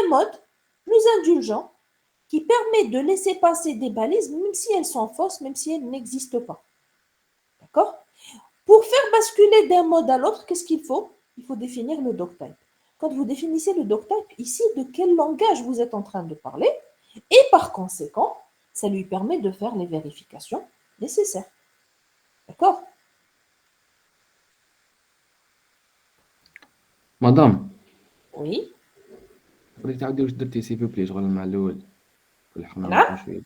mode plus indulgent qui permet de laisser passer des balises, même si elles sont fausses, même si elles n'existent pas. D'accord? Pour faire basculer d'un mode à l'autre, qu'est-ce qu'il faut? Il faut définir le doctype. Quand vous définissez le doctype, ici, de quel langage vous êtes en train de parler, et par conséquent, ça lui permet de faire les vérifications nécessaires. D'accord? مدام Oui. تقدري تعاودي واش درتي سي بوبلي شغل مع الاول حنا ما نعم. فهمش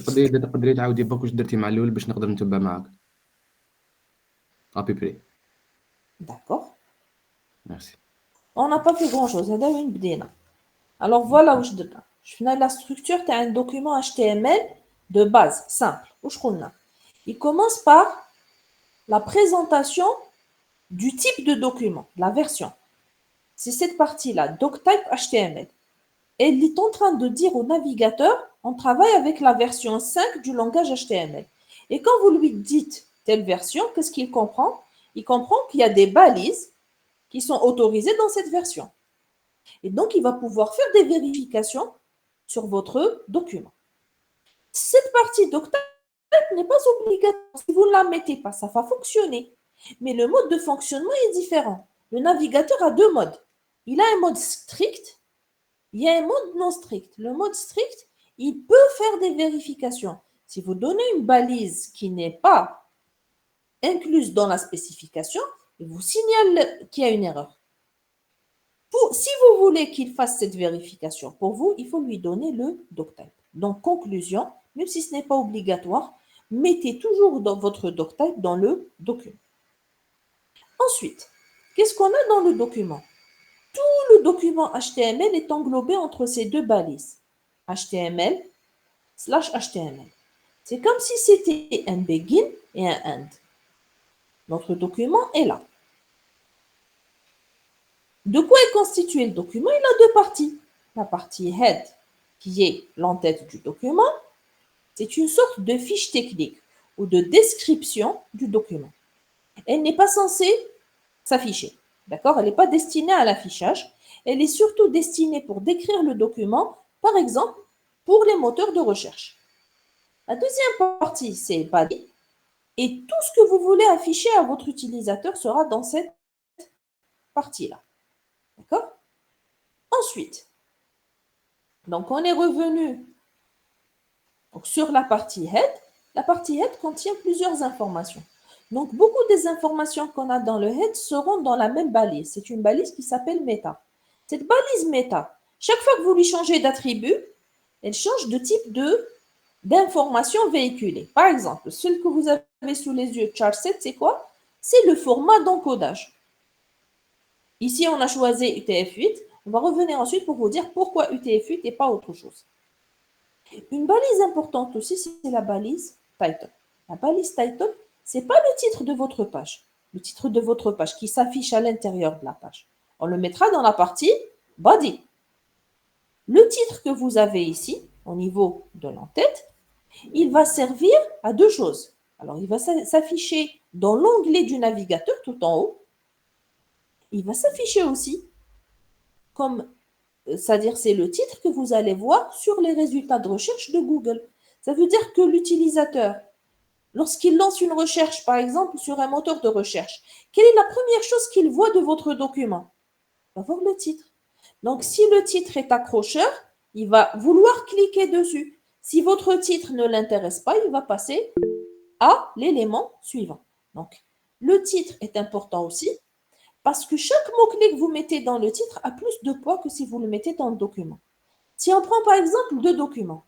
شويه تقدري تعاودي باك واش درتي مع الاول باش نقدر نتبع معاك ابي بري D'accord. ميرسي On n'a pas fait grand-chose. هذا وين بدينا. Alors voilà où je fais la structure, tu as un document HTML de base, simple. Il commence par la présentation du type de document, la version. C'est cette partie-là, doctype HTML. Et il est en train de dire au navigateur, on travaille avec la version 5 du langage HTML. Et quand vous lui dites telle version, qu'est-ce qu'il comprend? Il comprend qu'il y a des balises qui sont autorisées dans cette version. Et donc, il va pouvoir faire des vérifications sur votre document. Cette partie doctype n'est pas obligatoire. Si vous ne la mettez pas, ça va fonctionner. Mais le mode de fonctionnement est différent. Le navigateur a deux modes. Il a un mode strict, il y a un mode non strict. Le mode strict, il peut faire des vérifications. Si vous donnez une balise qui n'est pas incluse dans la spécification, il vous signale qu'il y a une erreur. Si vous voulez qu'il fasse cette vérification pour vous, il faut lui donner le doctype. Donc, conclusion, même si ce n'est pas obligatoire, mettez toujours dans votre doctype dans le document. Ensuite, qu'est-ce qu'on a dans le document? Tout le document HTML est englobé entre ces deux balises. HTML/HTML. C'est comme si c'était un begin et un end. Notre document est là. De quoi est constitué le document? Il a deux parties. La partie head, qui est l'entête du document, c'est une sorte de fiche technique ou de description du document. Elle n'est pas censée s'afficher. D'accord? Elle n'est pas destinée à l'affichage. Elle est surtout destinée pour décrire le document, par exemple, pour les moteurs de recherche. La deuxième partie, c'est body. Et tout ce que vous voulez afficher à votre utilisateur sera dans cette partie-là. D'accord? Ensuite, donc on est revenu donc, sur la partie head. La partie head contient plusieurs informations. Donc, beaucoup des informations qu'on a dans le head seront dans la même balise. C'est une balise qui s'appelle meta. Cette balise meta, chaque fois que vous lui changez d'attribut, elle change de type d'information véhiculée. Par exemple, celle que vous avez sous les yeux, char7, c'est quoi? C'est le format d'encodage. Ici, on a choisi UTF-8. On va revenir ensuite pour vous dire pourquoi UTF-8 et pas autre chose. Une balise importante aussi, c'est la balise title. La balise title, ce n'est pas le titre de votre page. Le titre de votre page qui s'affiche à l'intérieur de la page. On le mettra dans la partie body. Le titre que vous avez ici, au niveau de l'entête, il va servir à deux choses. Alors, il va s'afficher dans l'onglet du navigateur tout en haut. Il va s'afficher aussi comme, c'est-à-dire c'est le titre que vous allez voir sur les résultats de recherche de Google. Ça veut dire que l'utilisateur, lorsqu'il lance une recherche, par exemple, sur un moteur de recherche, quelle est la première chose qu'il voit de votre document? Il va voir le titre. Donc, si le titre est accrocheur, il va vouloir cliquer dessus. Si votre titre ne l'intéresse pas, il va passer à l'élément suivant. Donc, le titre est important aussi parce que chaque mot-clé que vous mettez dans le titre a plus de poids que si vous le mettez dans le document. Si on prend par exemple deux documents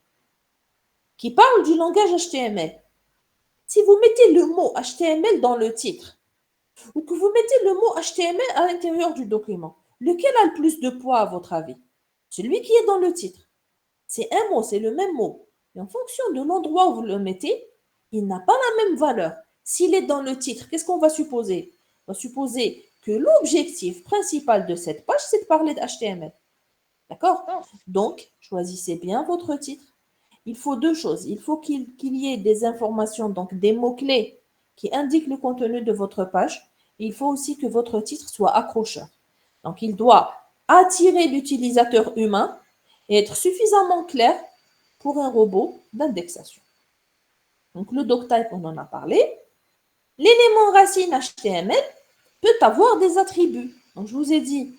qui parlent du langage HTML, si vous mettez le mot HTML dans le titre ou que vous mettez le mot HTML à l'intérieur du document, lequel a le plus de poids à votre avis? Celui qui est dans le titre. C'est un mot, c'est le même mot. Et en fonction de l'endroit où vous le mettez, il n'a pas la même valeur. S'il est dans le titre, qu'est-ce qu'on va supposer? On va supposer que l'objectif principal de cette page, c'est de parler d'HTML. D'accord? Donc, choisissez bien votre titre. Il faut deux choses. Il faut qu'il y ait des informations, donc des mots-clés qui indiquent le contenu de votre page. Et il faut aussi que votre titre soit accrocheur. Donc, il doit attirer l'utilisateur humain et être suffisamment clair pour un robot d'indexation. Donc, le doctype, on en a parlé. L'élément racine HTML peut avoir des attributs. Donc, je vous ai dit,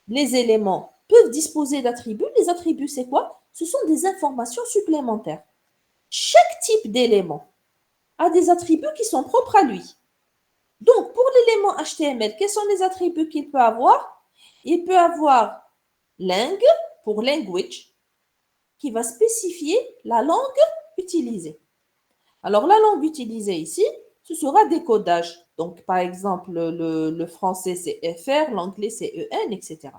les éléments peuvent disposer d'attributs. Les attributs, c'est quoi? Ce sont des informations supplémentaires. Chaque type d'élément a des attributs qui sont propres à lui. Donc, pour l'élément HTML, quels sont les attributs qu'il peut avoir? Il peut avoir lang pour language, qui va spécifier la langue utilisée. Alors, la langue utilisée ici, ce sera des codages. Donc, par exemple, le français, c'est FR, l'anglais, c'est EN, etc.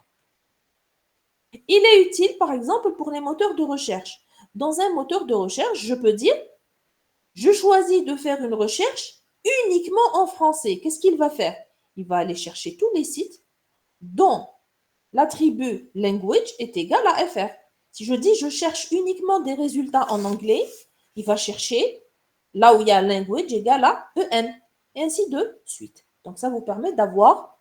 Il est utile, par exemple, pour les moteurs de recherche. Dans un moteur de recherche, je peux dire, je choisis de faire une recherche uniquement en français. Qu'est-ce qu'il va faire? Il va aller chercher tous les sites dont l'attribut language est égal à FR. Si je dis je cherche uniquement des résultats en anglais, il va chercher là où il y a language égal à EN, et ainsi de suite. Donc, ça vous permet d'avoir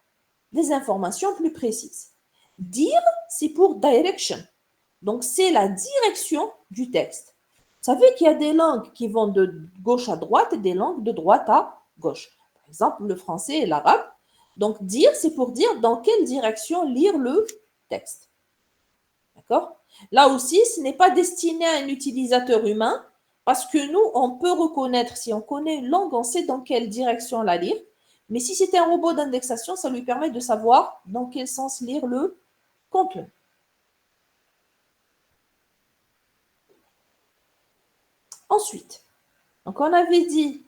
des informations plus précises. Dire, c'est pour direction. Donc, c'est la direction du texte. Vous savez qu'il y a des langues qui vont de gauche à droite et des langues de droite à gauche. Par exemple, le français et l'arabe. Donc, dire, c'est pour dire dans quelle direction lire le texte. D'accord? Là aussi, ce n'est pas destiné à un utilisateur humain parce que nous, on peut reconnaître, si on connaît une langue, on sait dans quelle direction la lire. Mais si c'est un robot d'indexation, ça lui permet de savoir dans quel sens lire le contenu. Ensuite, donc on avait dit,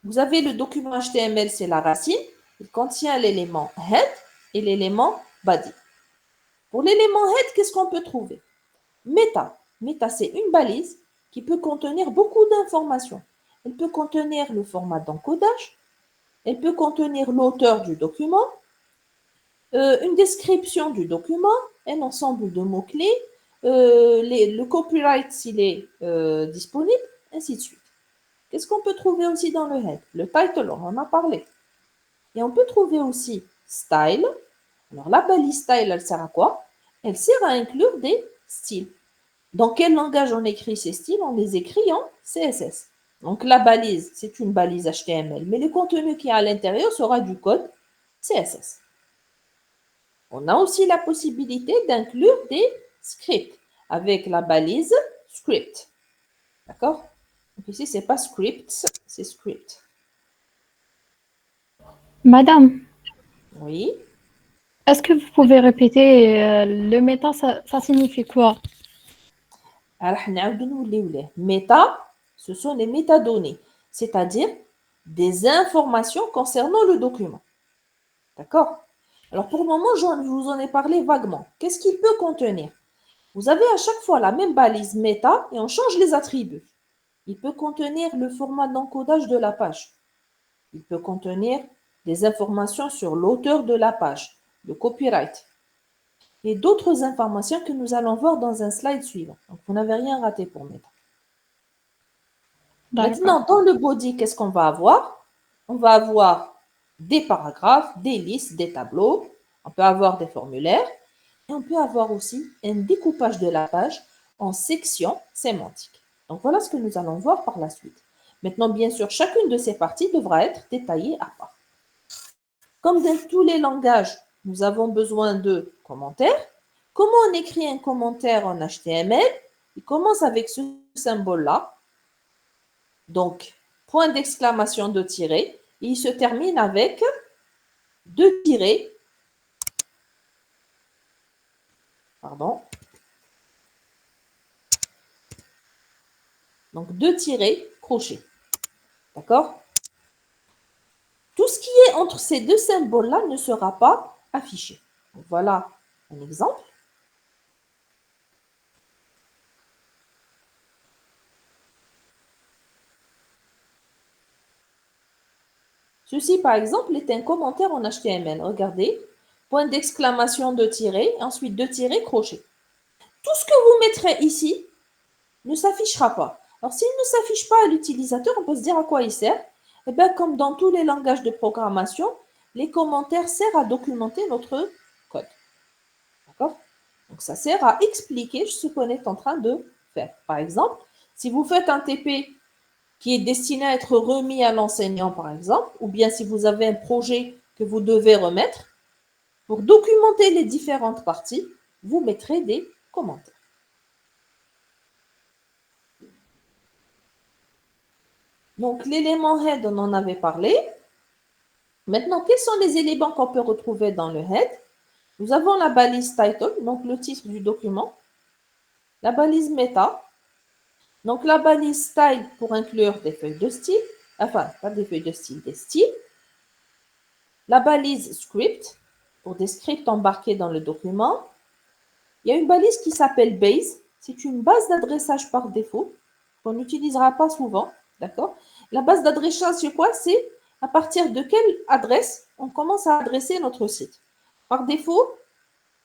vous avez le document HTML, c'est la racine. Il contient l'élément head et l'élément body. Pour l'élément head, qu'est-ce qu'on peut trouver? Meta. Meta, c'est une balise qui peut contenir beaucoup d'informations. Elle peut contenir le format d'encodage, elle peut contenir l'auteur du document, une description du document, un ensemble de mots-clés, le copyright s'il est disponible, ainsi de suite. Qu'est-ce qu'on peut trouver aussi dans le head? Le title, on en a parlé. Et on peut trouver aussi style. Alors la balise style, elle sert à quoi? Elle sert à inclure des styles. Dans quel langage on écrit ces styles? On les écrit en CSS. Donc la balise, c'est une balise HTML, mais le contenu qui est à l'intérieur sera du code CSS. On a aussi la possibilité d'inclure des scripts avec la balise script. D'accord? Donc ici, ce n'est pas script, c'est script. Madame, Oui. est-ce que vous pouvez répéter le méta, ça signifie quoi? Alors, méta, ce sont les métadonnées, c'est-à-dire des informations concernant le document. D'accord? Alors, pour le moment, je vous en ai parlé vaguement. Qu'est-ce qu'il peut contenir? Vous avez à chaque fois la même balise méta et on change les attributs. Il peut contenir le format d'encodage de la page. Il peut contenir des informations sur l'auteur de la page, le copyright, et d'autres informations que nous allons voir dans un slide suivant. Donc, vous n'avez rien raté pour méta. Maintenant, dans le body, qu'est-ce qu'on va avoir? On va avoir des paragraphes, des listes, des tableaux. On peut avoir des formulaires. Et on peut avoir aussi un découpage de la page en sections sémantiques. Donc, voilà ce que nous allons voir par la suite. Maintenant, bien sûr, chacune de ces parties devra être détaillée à part. Comme dans tous les langages, nous avons besoin de commentaires. Comment on écrit un commentaire en HTML? Il commence avec ce symbole-là. Donc, point d'exclamation, deux tirets. Et il se termine avec deux tirets. Pardon. Donc, deux tirets crochets. D'accord? Tout ce qui est entre ces deux symboles-là ne sera pas affiché. Donc, voilà un exemple. Ceci, par exemple, est un commentaire en HTML. Regardez, point d'exclamation, deux tirets, ensuite deux tirets crochets. Tout ce que vous mettrez ici ne s'affichera pas. Alors, s'il ne s'affiche pas à l'utilisateur, on peut se dire à quoi il sert. Eh bien, comme dans tous les langages de programmation, les commentaires servent à documenter notre code. Donc, ça sert à expliquer ce qu'on est en train de faire. Par exemple, si vous faites un TP qui est destiné à être remis à l'enseignant, par exemple, ou bien si vous avez un projet que vous devez remettre, pour documenter les différentes parties, vous mettrez des commentaires. Donc, l'élément head, on en avait parlé. Maintenant, quels sont les éléments qu'on peut retrouver dans le head? Nous avons la balise title, donc le titre du document, la balise meta, donc la balise style pour inclure des feuilles de style, enfin, pas des feuilles de style, des styles, la balise script pour des scripts embarqués dans le document. Il y a une balise qui s'appelle base, c'est une base d'adressage par défaut qu'on n'utilisera pas souvent, d'accord? La base d'adressage, c'est quoi? C'est à partir de quelle adresse on commence à adresser notre site. Par défaut,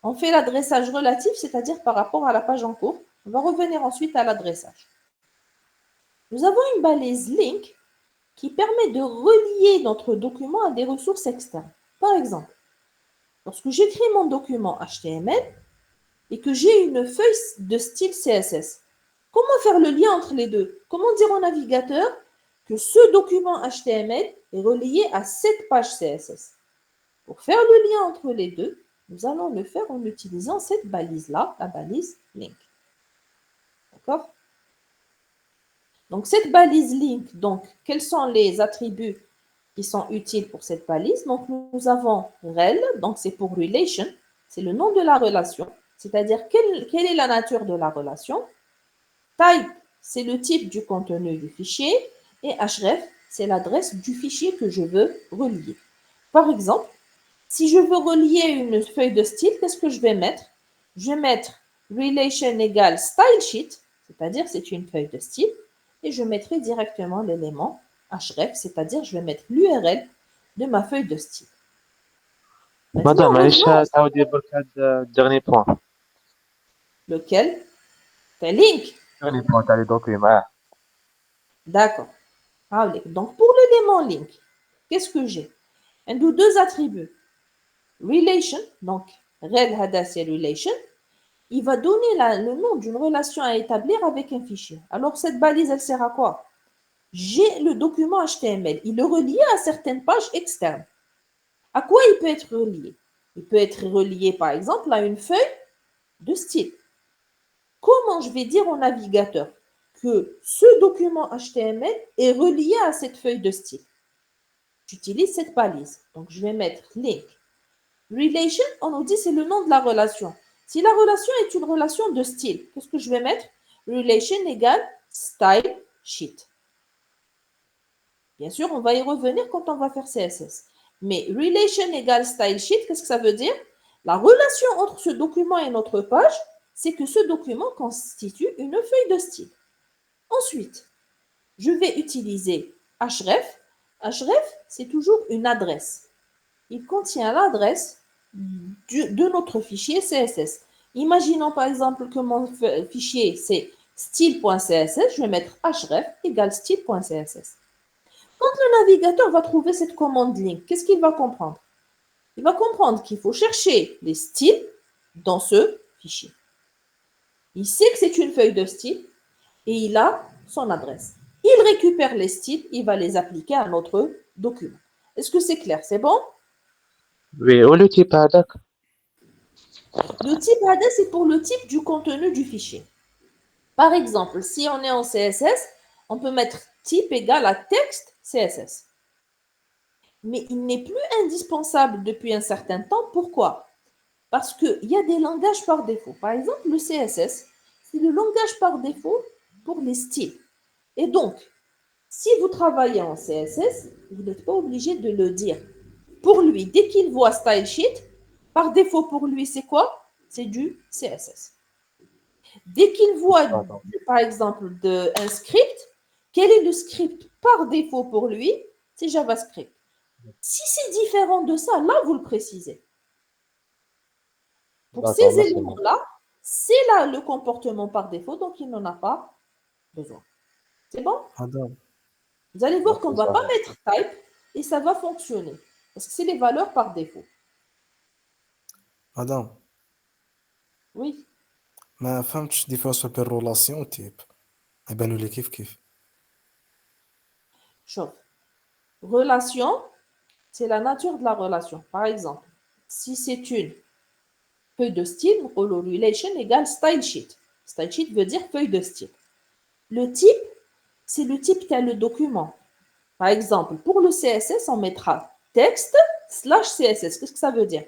on fait l'adressage relatif, c'est-à-dire par rapport à la page en cours. On va revenir ensuite à l'adressage. Nous avons une balise link qui permet de relier notre document à des ressources externes. Par exemple, lorsque j'écris mon document HTML et que j'ai une feuille de style CSS, comment faire le lien entre les deux? Comment dire au navigateur que ce document HTML est relié à cette page CSS? Pour faire le lien entre les deux, nous allons le faire en utilisant cette balise-là, la balise link. D'accord? Donc, cette balise link, donc, quels sont les attributs qui sont utiles pour cette balise? Donc, nous avons rel, donc c'est pour relation, c'est le nom de la relation, c'est-à-dire quelle est la nature de la relation. Type, c'est le type du contenu du fichier. Et href, c'est l'adresse du fichier que je veux relier. Par exemple, si je veux relier une feuille de style, qu'est-ce que je vais mettre? Je vais mettre relation égale style sheet, c'est-à-dire c'est une feuille de style, et je mettrai directement l'élément href, c'est-à-dire je vais mettre l'URL de ma feuille de style. Madame, Maintenant, معليش revenons تعاودي برك هاد dernier point. lequel? C'est link. Dernier point تاع les documents. D'accord. Donc, pour l'élément link, qu'est-ce que j'ai? Un ou deux attributs. Relation, donc rel hada c'est relation, il va donner le nom d'une relation à établir avec un fichier. Alors, cette balise, elle sert à quoi? J'ai le document HTML. Il est relié à certaines pages externes. À quoi il peut être relié? Il peut être relié, par exemple, à une feuille de style. Comment je vais dire au navigateur que ce document HTML est relié à cette feuille de style? J'utilise cette balise. Donc, je vais mettre link. Relation, on nous dit c'est le nom de la relation. Si la relation est une relation de style, qu'est-ce que je vais mettre? Relation égale style sheet. Bien sûr, on va y revenir quand on va faire CSS. Mais relation égale style sheet, qu'est-ce que ça veut dire? La relation entre ce document et notre page, c'est que ce document constitue une feuille de style. Ensuite, je vais utiliser href. Href, c'est toujours une adresse. Il contient l'adresse de notre fichier CSS. Imaginons par exemple que mon fichier c'est style.css, je vais mettre href égale style.css. Quand le navigateur va trouver cette commande link, qu'est-ce qu'il va comprendre? Il va comprendre qu'il faut chercher les styles dans ce fichier. Il sait que c'est une feuille de style et il a son adresse. Il récupère les styles, il va les appliquer à notre document. Est-ce que c'est clair? C'est bon? Oui, au le type هذاك. Le type HADA, c'est pour le type du contenu du fichier. Par exemple, si on est en CSS, on peut mettre type égal à texte CSS. Mais il n'est plus indispensable depuis un certain temps. Pourquoi? Parce qu'il y a des langages par défaut. Par exemple, le CSS, c'est le langage par défaut pour les styles. Et donc, si vous travaillez en CSS, vous n'êtes pas obligé de le dire. Pour lui, dès qu'il voit style sheet, par défaut pour lui, c'est quoi? C'est du CSS. Dès qu'il voit, par exemple, un script, quel est le script par défaut pour lui? C'est JavaScript. Si c'est différent de ça, là, vous le précisez. Pour ces D'accord, merci. éléments-là, c'est là le comportement par défaut, donc il n'en a pas besoin. C'est bon? Madame, Vous allez voir qu'on ne va Ça pas va. mettre type et ça va fonctionner. Parce que c'est les valeurs par défaut. madame, Oui. ما فهمتش الديفيرونس بين relation و type. يبانوا لي كيف. Chauffe. Relation, c'est la nature de la relation. Par exemple, si c'est une feuille de style, relation égale style sheet. Style sheet veut dire feuille de style. Le type, c'est le type qu'a le document. Par exemple, pour le CSS, on mettra texte / CSS. Qu'est-ce que ça veut dire?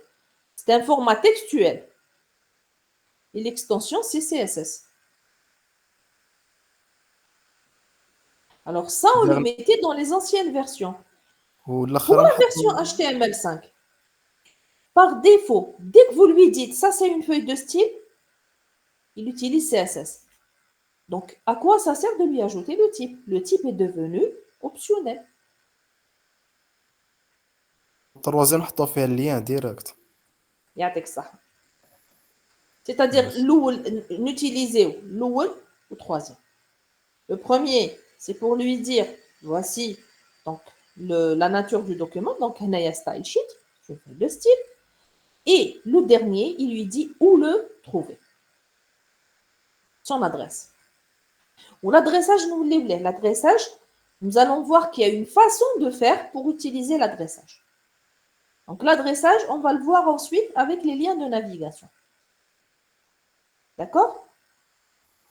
C'est un format textuel. Et l'extension, c'est CSS. Alors ça, on le mettait dans les anciennes versions. Pour la version HTML5, par défaut, dès que vous lui dites ça c'est une feuille de style, il utilise CSS. Donc, à quoi ça sert de lui ajouter le type? Le type est devenu optionnel. التروازيام نحطوا فيها اللين ديريكت. يعطيك الصحة. C'est-à-dire, n'utilisez l'oul ou troisième. Le premier, c'est pour lui dire, voici donc la nature du document, donc un style sheet, je fais le style. Et le dernier, il lui dit où le trouver. Son adresse. Ou l'adressage, l'adressage, nous allons voir qu'il y a une façon de faire pour utiliser l'adressage. Donc l'adressage, on va le voir ensuite avec les liens de navigation. D'accord?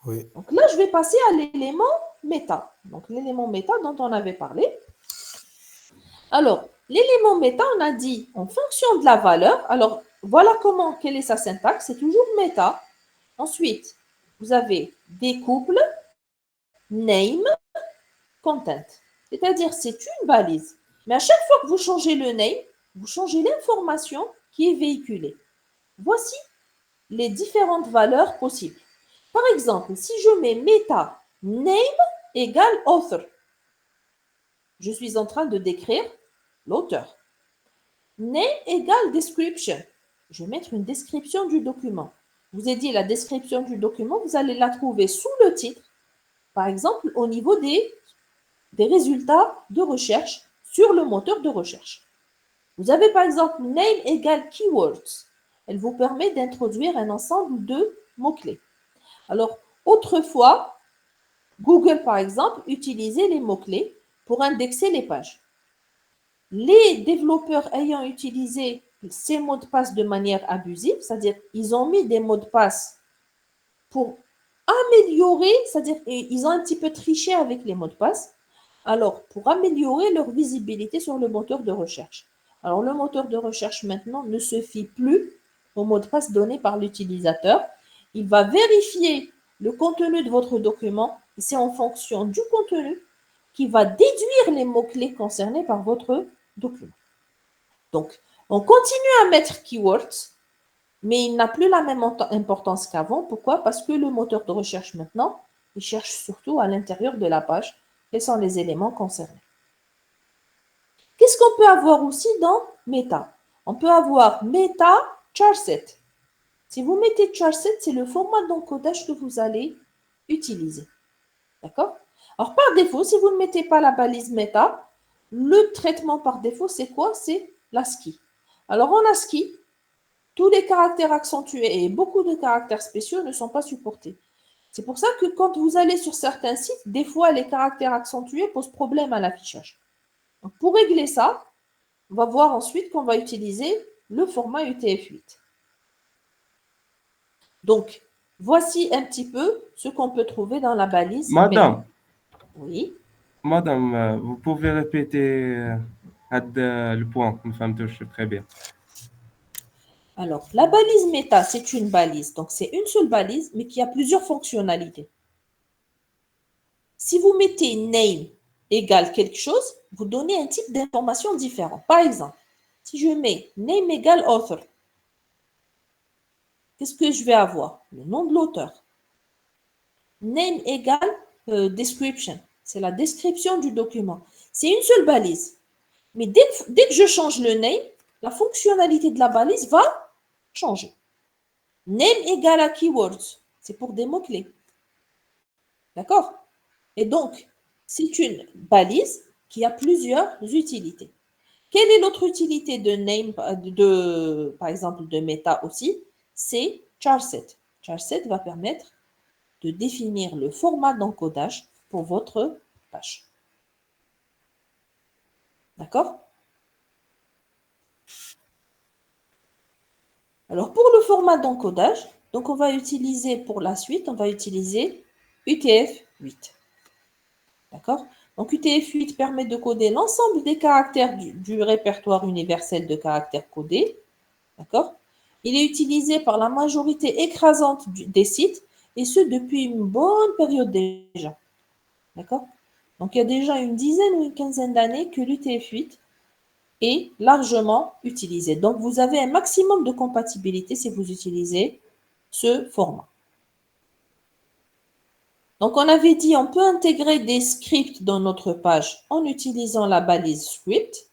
Oui. Donc là, je vais passer à l'élément méta. Donc l'élément méta dont on avait parlé. Alors, l'élément méta, on a dit en fonction de la valeur. Alors, voilà quelle est sa syntaxe. C'est toujours méta. Ensuite, vous avez des couples, name, content. C'est-à-dire, c'est une balise. Mais à chaque fois que vous changez le name, vous changez l'information qui est véhiculée. Voici les différentes valeurs possibles. Par exemple, si je mets meta name égale author, je suis en train de décrire l'auteur. Name égale description, je vais mettre une description du document. Je vous ai dit la description du document, vous allez la trouver sous le titre, par exemple au niveau des résultats de recherche sur le moteur de recherche. Vous avez par exemple name égale keywords. Elle vous permet d'introduire un ensemble de mots-clés. Alors, autrefois, Google, par exemple, utilisait les mots-clés pour indexer les pages. Les développeurs ayant utilisé ces mots de passe de manière abusive, c'est-à-dire ils ont mis des mots de passe pour améliorer, c'est-à-dire ils ont un petit peu triché avec les mots de passe, alors pour améliorer leur visibilité sur le moteur de recherche. Alors le moteur de recherche maintenant ne se fie plus aux mots de passe donnés par l'utilisateur. Il va vérifier le contenu de votre document et c'est en fonction du contenu qu'il va déduire les mots-clés concernés par votre document. Donc, on continue à mettre keywords, mais il n'a plus la même importance qu'avant. Pourquoi? Parce que le moteur de recherche maintenant, il cherche surtout à l'intérieur de la page quels sont les éléments concernés. Qu'est-ce qu'on peut avoir aussi dans Meta? On peut avoir Meta charset. Si vous mettez charset, c'est le format d'encodage que vous allez utiliser. D'accord? Alors, par défaut, si vous ne mettez pas la balise Meta, le traitement par défaut, c'est quoi? C'est l'ASCII. Alors, en ASCII, tous les caractères accentués et beaucoup de caractères spéciaux ne sont pas supportés. C'est pour ça que quand vous allez sur certains sites, des fois, les caractères accentués posent problème à l'affichage. Donc, pour régler ça, on va voir ensuite qu'on va utiliser le format UTF-8. Donc, voici un petit peu ce qu'on peut trouver dans la balise. Madame, Oui. Madame, vous pouvez répéter le point, une femme touche très bien. Alors, la balise méta, c'est une balise. Donc, c'est une seule balise, mais qui a plusieurs fonctionnalités. Si vous mettez name égale quelque chose, vous donnez un type d'information différent. Par exemple, si je mets name égale author, qu'est-ce que je vais avoir? Le nom de l'auteur. Name égale description, c'est la description du document. C'est une seule balise. Mais dès que je change le name, la fonctionnalité de la balise va changer. Name égale à keywords, c'est pour des mots-clés. D'accord? Et donc, c'est une balise qui a plusieurs utilités. Quelle est l'autre utilité de name, par exemple de meta aussi? C'est charset. char7 va permettre de définir le format d'encodage pour votre page. D'accord? Alors, pour le format d'encodage, donc on va utiliser pour la suite, on va utiliser UTF-8. D'accord? Donc, UTF-8 permet de coder l'ensemble des caractères du répertoire universel de caractères codés. D'accord? Il est utilisé par la majorité écrasante des sites, et ce depuis une bonne période déjà. D'accord? Donc, il y a déjà une dizaine ou une quinzaine d'années que l'UTF-8 est largement utilisé. Donc, vous avez un maximum de compatibilité si vous utilisez ce format. Donc, on avait dit on peut intégrer des scripts dans notre page en utilisant la balise script.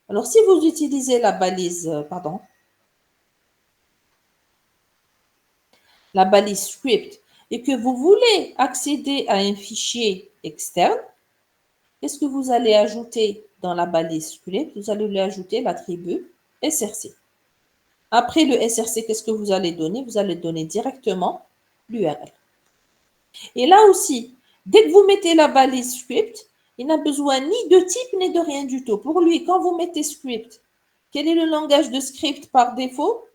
Alors, si vous utilisez la balise, la balise script et que vous voulez accéder à un fichier externe, qu'est-ce que vous allez ajouter dans la balise script? Vous allez lui ajouter l'attribut SRC. Après le SRC, qu'est-ce que vous allez donner? Vous allez donner directement l'URL. Et là aussi, dès que vous mettez la balise script, il n'a besoin ni de type ni de rien du tout. Pour lui, quand vous mettez script, quel est le langage de script par défaut?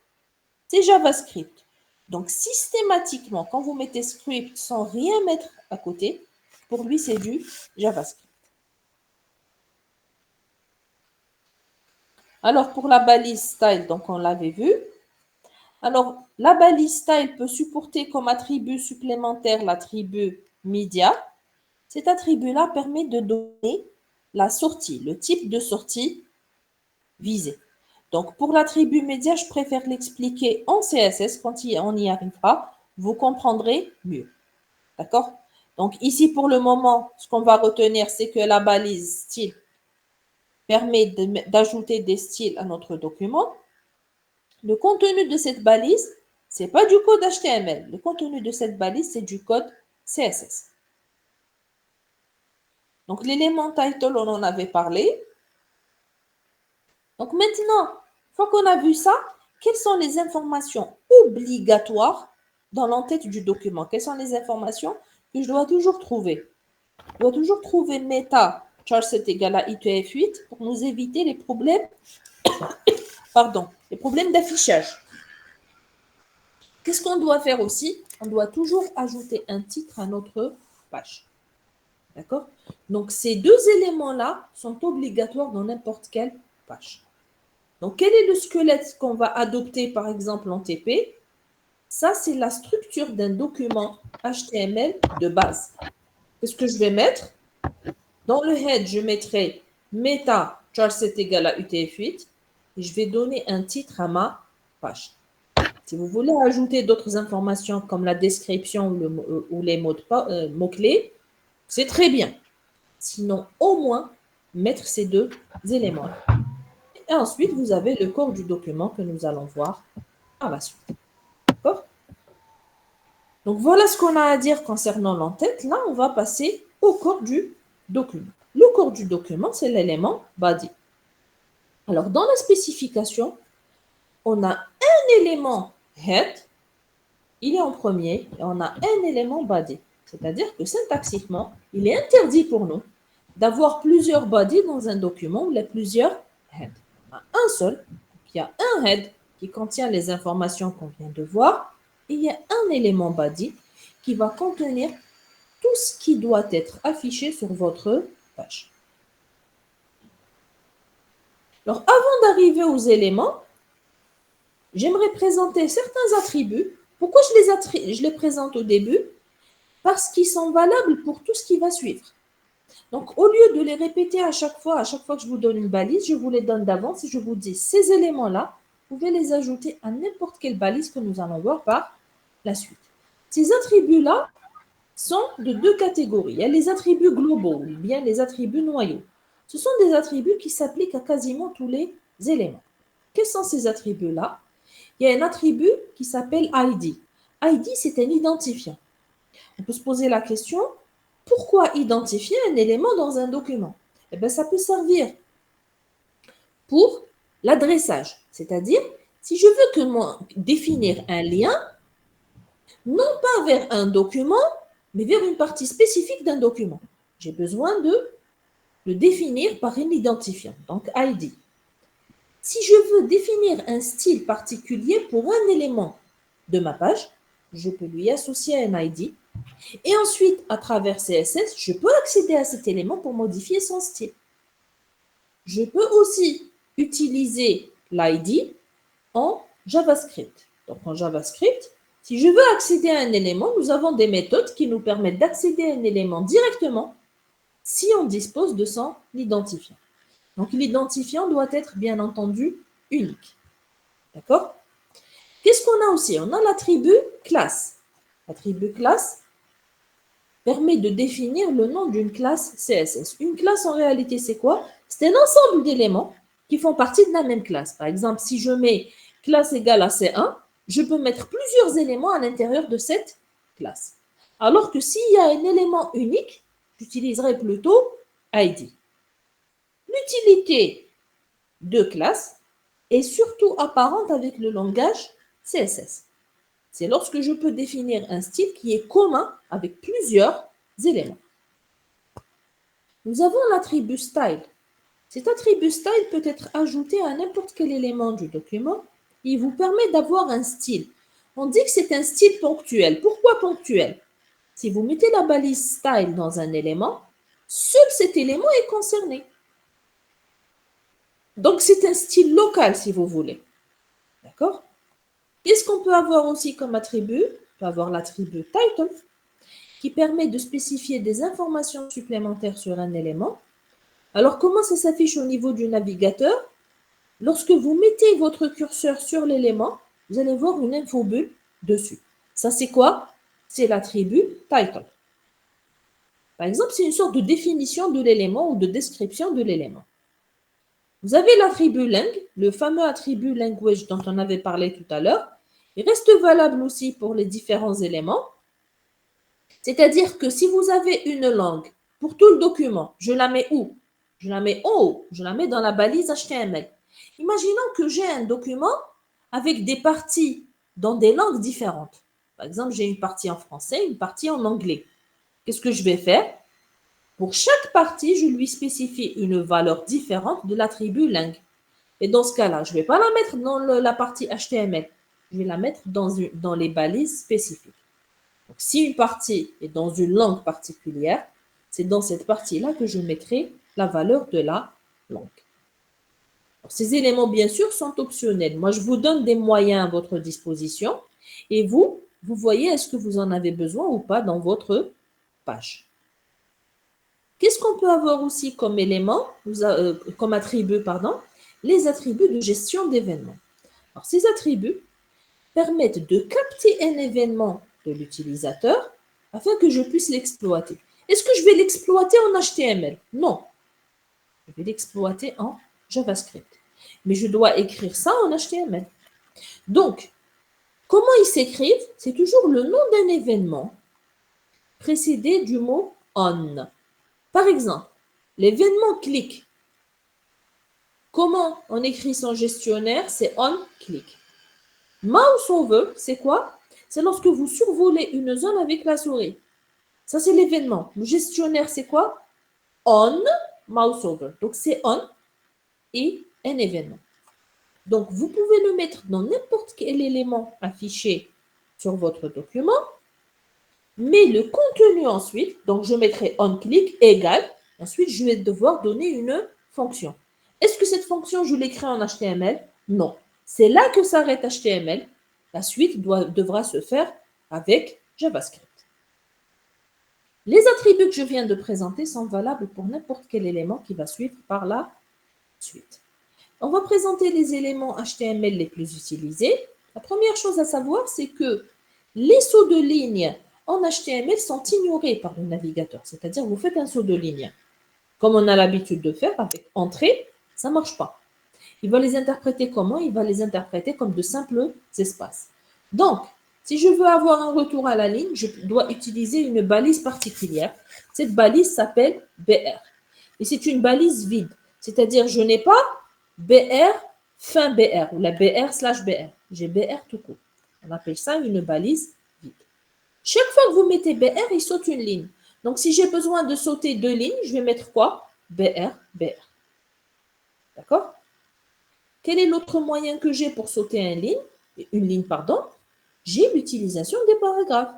C'est JavaScript. Donc, systématiquement, quand vous mettez script sans rien mettre à côté, pour lui, c'est du JavaScript. Alors, pour la balise style, donc on l'avait vu. Alors, la balise style peut supporter comme attribut supplémentaire l'attribut media. Cet attribut-là permet de donner la sortie, le type de sortie visé. Donc, pour l'attribut média, je préfère l'expliquer en CSS. Quand on y arrivera, vous comprendrez mieux. D'accord? Donc, ici, pour le moment, ce qu'on va retenir, c'est que la balise style permet d'ajouter des styles à notre document. Le contenu de cette balise, ce n'est pas du code HTML. Le contenu de cette balise, c'est du code CSS. Donc, l'élément title, on en avait parlé. Donc, maintenant, une fois qu'on a vu ça, quelles sont les informations obligatoires dans l'entête du document? Quelles sont les informations que je dois toujours trouver? Je dois toujours trouver meta char7 égale à UTF-8 pour nous éviter les problèmes, les problèmes d'affichage. Qu'est-ce qu'on doit faire aussi? On doit toujours ajouter un titre à notre page. D'accord? Donc, ces deux éléments-là sont obligatoires dans n'importe quelle page. Donc, quel est le squelette qu'on va adopter, par exemple, en TP? Ça, c'est la structure d'un document HTML de base. Qu'est-ce que je vais mettre? Dans le head, je mettrai meta char7 égale à UTF-8 et je vais donner un titre à ma page. Si vous voulez ajouter d'autres informations comme la description ou les mots-clés, c'est très bien. Sinon, au moins, mettre ces deux éléments. Et ensuite, vous avez le corps du document que nous allons voir par la suite. D'accord? Donc, voilà ce qu'on a à dire concernant l'entête. Là, on va passer au corps du document. Le corps du document, c'est l'élément body. Alors, dans la spécification, on a un élément head, il est en premier, et on a un élément body. C'est-à-dire que syntaxiquement, il est interdit pour nous d'avoir plusieurs body dans un document ou les plusieurs head. On a un seul, il y a un head qui contient les informations qu'on vient de voir, et il y a un élément body qui va contenir tout ce qui doit être affiché sur votre page. Alors, avant d'arriver aux éléments, j'aimerais présenter certains attributs. Pourquoi je les présente au début? Parce qu'ils sont valables pour tout ce qui va suivre. Donc, au lieu de les répéter à chaque fois que je vous donne une balise, je vous les donne d'avance et je vous dis ces éléments-là, vous pouvez les ajouter à n'importe quelle balise que nous allons voir par la suite. Ces attributs-là sont de deux catégories. Il y a les attributs globaux ou bien les attributs noyaux. Ce sont des attributs qui s'appliquent à quasiment tous les éléments. Quels sont ces attributs-là? Il y a un attribut qui s'appelle ID. ID, c'est un identifiant. On peut se poser la question, pourquoi identifier un élément dans un document? Eh bien, ça peut servir pour l'adressage. C'est-à-dire, si je veux définir un lien, Non pas vers un document, mais vers une partie spécifique d'un document. J'ai besoin de le définir par un identifiant, donc ID. Si je veux définir un style particulier pour un élément de ma page, je peux lui associer un ID. Et ensuite, à travers CSS, je peux accéder à cet élément pour modifier son style. Je peux aussi utiliser l'ID en JavaScript. Donc, en JavaScript, si je veux accéder à un élément, nous avons des méthodes qui nous permettent d'accéder à un élément directement si on dispose de son identifiant. Donc, l'identifiant doit être, bien entendu, unique. D'accord? Qu'est-ce qu'on a aussi? On a l'attribut classe. L'attribut classe permet de définir le nom d'une classe CSS. Une classe, en réalité, c'est quoi? C'est un ensemble d'éléments qui font partie de la même classe. Par exemple, si je mets classe égale à C1, je peux mettre plusieurs éléments à l'intérieur de cette classe. Alors que s'il y a un élément unique, j'utiliserai plutôt ID. L'utilité de classe est surtout apparente avec le langage CSS. C'est lorsque je peux définir un style qui est commun avec plusieurs éléments. Nous avons l'attribut style. Cet attribut style peut être ajouté à n'importe quel élément du document. Il vous permet d'avoir un style. On dit que c'est un style ponctuel. Pourquoi ponctuel? Si vous mettez la balise style dans un élément, seul cet élément est concerné. Donc, c'est un style local, si vous voulez. D'accord? Qu'est-ce qu'on peut avoir aussi comme attribut? On peut avoir l'attribut title, qui permet de spécifier des informations supplémentaires sur un élément. Alors, comment ça s'affiche au niveau du navigateur? Lorsque vous mettez votre curseur sur l'élément, vous allez voir une infobulle dessus. Ça, c'est quoi? C'est l'attribut title. Par exemple, c'est une sorte de définition de l'élément ou de description de l'élément. Vous avez l'attribut lang, le fameux attribut language dont on avait parlé tout à l'heure. Il reste valable aussi pour les différents éléments. C'est-à-dire que si vous avez une langue pour tout le document, je la mets où? Je la mets en haut, je la mets dans la balise HTML. Imaginons que j'ai un document avec des parties dans des langues différentes. Par exemple, j'ai une partie en français, une partie en anglais. Qu'est-ce que je vais faire? Pour chaque partie, je lui spécifie une valeur différente de l'attribut lang. Et dans ce cas-là, je ne vais pas la mettre dans la partie HTML. Je vais la mettre dans les balises spécifiques. Donc, si une partie est dans une langue particulière, c'est dans cette partie-là que je mettrai la valeur de la langue. Alors, ces éléments, bien sûr, sont optionnels. Moi, je vous donne des moyens à votre disposition et vous voyez est-ce que vous en avez besoin ou pas dans votre page. Qu'est-ce qu'on peut avoir aussi comme élément, comme attribut, pardon? Les attributs de gestion d'événements. Alors, ces attributs permettent de capter un événement de l'utilisateur afin que je puisse l'exploiter. Est-ce que je vais l'exploiter en HTML? Non. Je vais l'exploiter en JavaScript. Mais je dois écrire ça en HTML. Donc, comment ils s'écrivent? C'est toujours le nom d'un événement précédé du mot on. Par exemple, l'événement click. Comment on écrit son gestionnaire? C'est on click. Mouse over, c'est quoi? C'est lorsque vous survolez une zone avec la souris. Ça, c'est l'événement. Le gestionnaire, c'est quoi? On, mouse over. Donc, c'est on et un événement. Donc, vous pouvez le mettre dans n'importe quel élément affiché sur votre document, mais le contenu ensuite, donc je mettrai onClick égale, ensuite je vais devoir donner une fonction. Est-ce que cette fonction, je l'écris en HTML? Non. C'est là que s'arrête HTML. La suite devra se faire avec JavaScript. Les attributs que je viens de présenter sont valables pour n'importe quel élément qui va suivre par la suite. On va présenter les éléments HTML les plus utilisés. La première chose à savoir, c'est que les sauts de ligne en HTML sont ignorés par le navigateur. C'est-à-dire, vous faites un saut de ligne. Comme on a l'habitude de faire avec entrée, ça ne marche pas. Il va les interpréter comment? Il va les interpréter comme de simples espaces. Donc, si je veux avoir un retour à la ligne, je dois utiliser une balise particulière. Cette balise s'appelle BR. Et c'est une balise vide. C'est-à-dire, je n'ai pas BR fin BR ou la BR/BR. J'ai BR tout court. On appelle ça une balise vide. quand vous mettez BR, il saute une ligne. Donc, si j'ai besoin de sauter 2 lignes, je vais mettre quoi? BR, BR. D'accord? Quel est l'autre moyen que j'ai pour sauter une ligne, pardon? J'ai l'utilisation des paragraphes.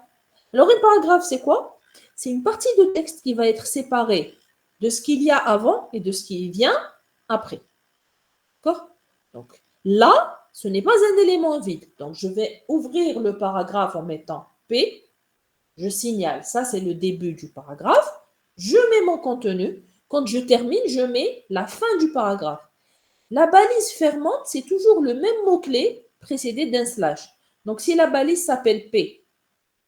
Alors, un paragraphe, c'est quoi? C'est une partie de texte qui va être séparée de ce qu'il y a avant et de ce qui vient après. D'accord? Donc, là, ce n'est pas un élément vide. Donc, je vais ouvrir le paragraphe en mettant P. Je signale, ça, c'est le début du paragraphe. Je mets mon contenu. Quand je termine, je mets la fin du paragraphe. La balise fermante, c'est toujours le même mot-clé précédé d'un slash. Donc, si la balise s'appelle P,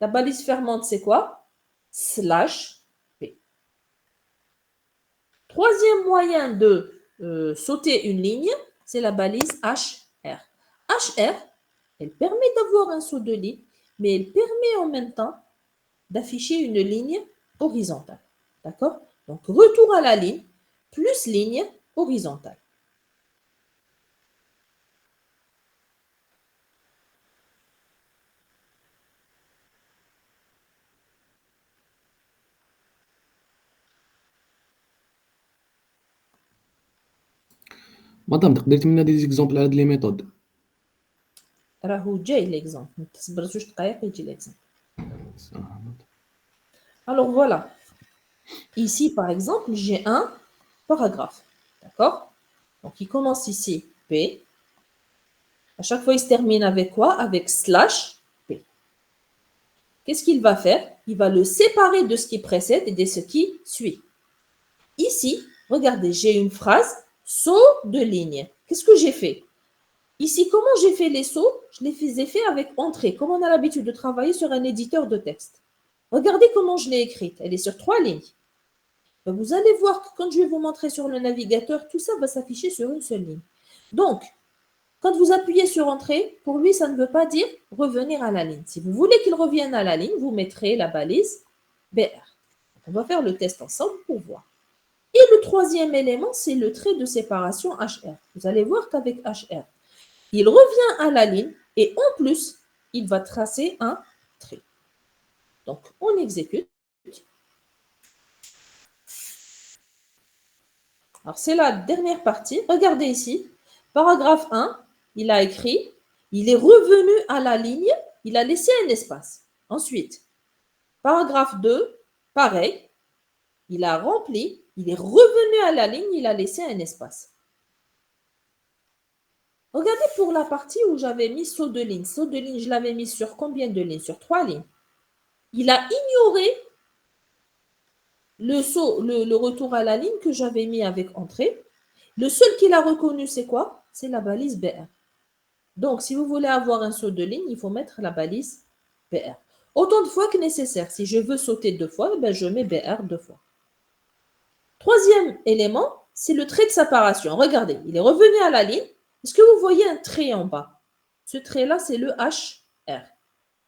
la balise fermante, c'est quoi? Slash P. Troisième moyen de sauter une ligne, c'est la balise HR. HR, elle permet d'avoir un saut de ligne, mais elle permet en même temps d'afficher une ligne horizontale. D'accord? Donc, retour à la ligne, plus ligne horizontale. مدام تقدري تمنى دي زيكزامبل على هاد لي ميثود. راهو جاي l'exemple. ما تصبر زوج دقائق يجي l'exemple. Alors voilà. Ici, par exemple, j'ai un paragraphe. D'accord? Donc, il commence ici, P. À chaque fois, il se termine avec quoi? Avec slash P. Qu'est-ce qu'il va faire? Il va le séparer de ce qui précède et de ce qui suit. Ici, regardez, j'ai une phrase, saut de ligne. Qu'est-ce que j'ai fait? Ici, comment j'ai fait les sauts? Je les faisais fait avec entrée, comme on a l'habitude de travailler sur un éditeur de texte. Regardez comment je l'ai écrite. Elle est sur 3 lignes. Vous allez voir que quand je vais vous montrer sur le navigateur, tout ça va s'afficher sur une seule ligne. Donc, quand vous appuyez sur Entrée, pour lui, ça ne veut pas dire revenir à la ligne. Si vous voulez qu'il revienne à la ligne, vous mettrez la balise BR. On va faire le test ensemble pour voir. Et le troisième élément, c'est le trait de séparation HR. Vous allez voir qu'avec HR, il revient à la ligne et en plus, il va tracer un trait. Donc, on exécute. Alors, c'est la dernière partie. Regardez ici. Paragraphe 1, il a écrit, il est revenu à la ligne, il a laissé un espace. Ensuite, paragraphe 2, pareil, il a rempli, il est revenu à la ligne, il a laissé un espace. Regardez pour la partie où j'avais mis saut de ligne. Saut de ligne, je l'avais mis sur combien de lignes? Sur 3 lignes. Il a ignoré le saut, le retour à la ligne que j'avais mis avec entrée. Le seul qu'il a reconnu, c'est quoi? C'est la balise BR. Donc, si vous voulez avoir un saut de ligne, il faut mettre la balise BR. Autant de fois que nécessaire. Si je veux sauter 2 fois, ben je mets BR 2 fois. Troisième élément, c'est le trait de séparation. Regardez, il est revenu à la ligne. Est-ce que vous voyez un trait en bas? Ce trait-là, c'est le HR.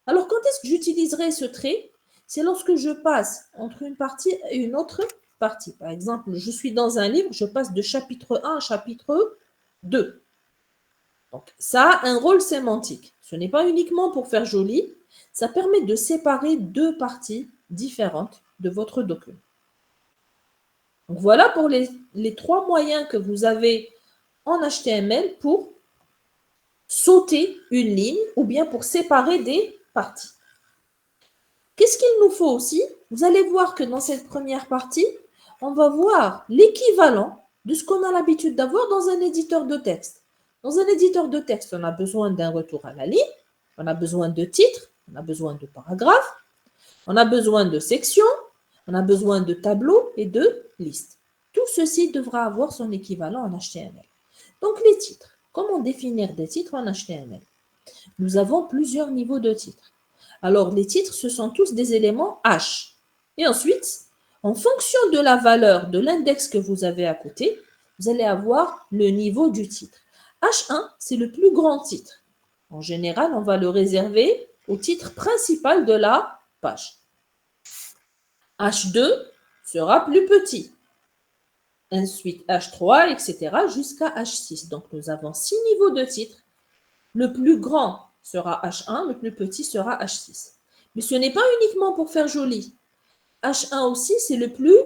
Alors, quand est-ce que j'utiliserai ce trait? C'est lorsque je passe entre une partie et une autre partie. Par exemple, je suis dans un livre, je passe de chapitre 1 à chapitre 2. Donc, ça a un rôle sémantique. Ce n'est pas uniquement pour faire joli, ça permet de séparer 2 parties différentes de votre document. Donc, voilà pour les 3 moyens que vous avez en HTML pour sauter une ligne ou bien pour séparer des parties. Qu'est-ce qu'il nous faut aussi? Vous allez voir que dans cette première partie, on va voir l'équivalent de ce qu'on a l'habitude d'avoir dans un éditeur de texte. Dans un éditeur de texte, on a besoin d'un retour à la ligne, on a besoin de titres, on a besoin de paragraphes, on a besoin de sections, on a besoin de tableaux et de listes. Tout ceci devra avoir son équivalent en HTML. Donc les titres. Comment définir des titres en HTML? Nous avons plusieurs niveaux de titres. Alors les titres, ce sont tous des éléments H. Et ensuite, en fonction de la valeur de l'index que vous avez à côté, vous allez avoir le niveau du titre. H1, c'est le plus grand titre. En général, on va le réserver au titre principal de la page. H2 sera plus petit. Ensuite, H3, etc. jusqu'à H6. Donc, nous avons 6 niveaux de titres. Le plus grand sera H1, le plus petit sera H6. Mais ce n'est pas uniquement pour faire joli. H1 aussi, c'est le plus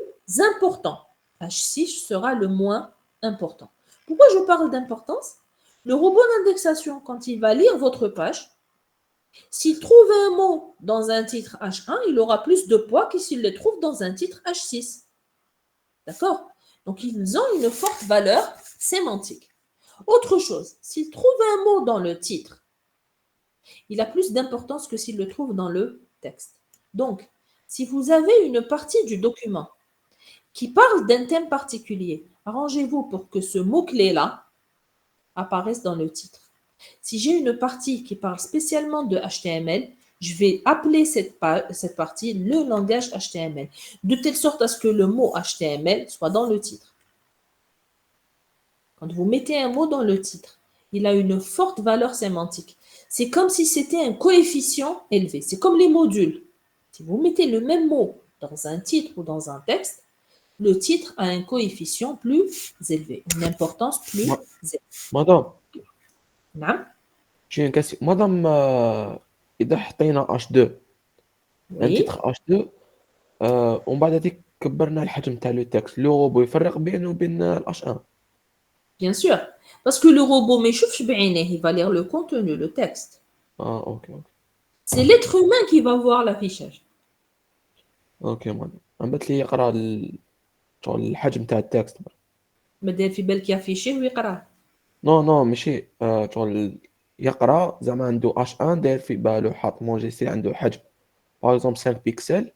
important. H6 sera le moins important. Pourquoi je parle d'importance? Le robot d'indexation, quand il va lire votre page, s'il trouve un mot dans un titre H1, il aura plus de poids que s'il le trouve dans un titre H6. D'accord? Donc, ils ont une forte valeur sémantique. Autre chose, s'il trouve un mot dans le titre, il a plus d'importance que s'il le trouve dans le texte. Donc, si vous avez une partie du document qui parle d'un thème particulier, arrangez-vous pour que ce mot-clé-là apparaisse dans le titre. Si j'ai une partie qui parle spécialement de HTML, je vais appeler cette partie le langage HTML, de telle sorte à ce que le mot HTML soit dans le titre. Quand vous mettez un mot dans le titre, il a une forte valeur sémantique. C'est comme si c'était un coefficient élevé. C'est comme les modules. Si vous mettez le même mot dans un titre ou dans un texte, le titre a un coefficient plus élevé, une importance plus élevée. مدام نعم. j'ai une question. مدام إذا حطينا H2 un Oui, titre H2 ومن بعد هذيك كبرنا الحجم تاع لو تكست لو روبو يفرق بينه وبين ال H1. bien sûr. Parce que le robot ما يشوفش بعينيه, il va lire le contenu, le texte. اوكي C'est l'être humain qui va voir l'affichage. مدام من بعد لي يقرا شغل الحجم تاع التكست. ما داير في بالك يافيشيه ويقراه. نو ماشي شغل يقرا زعما عنده H1 داير في بالو حاط موجيسي عنده حجم باغ اكزومبل 5 بيكسل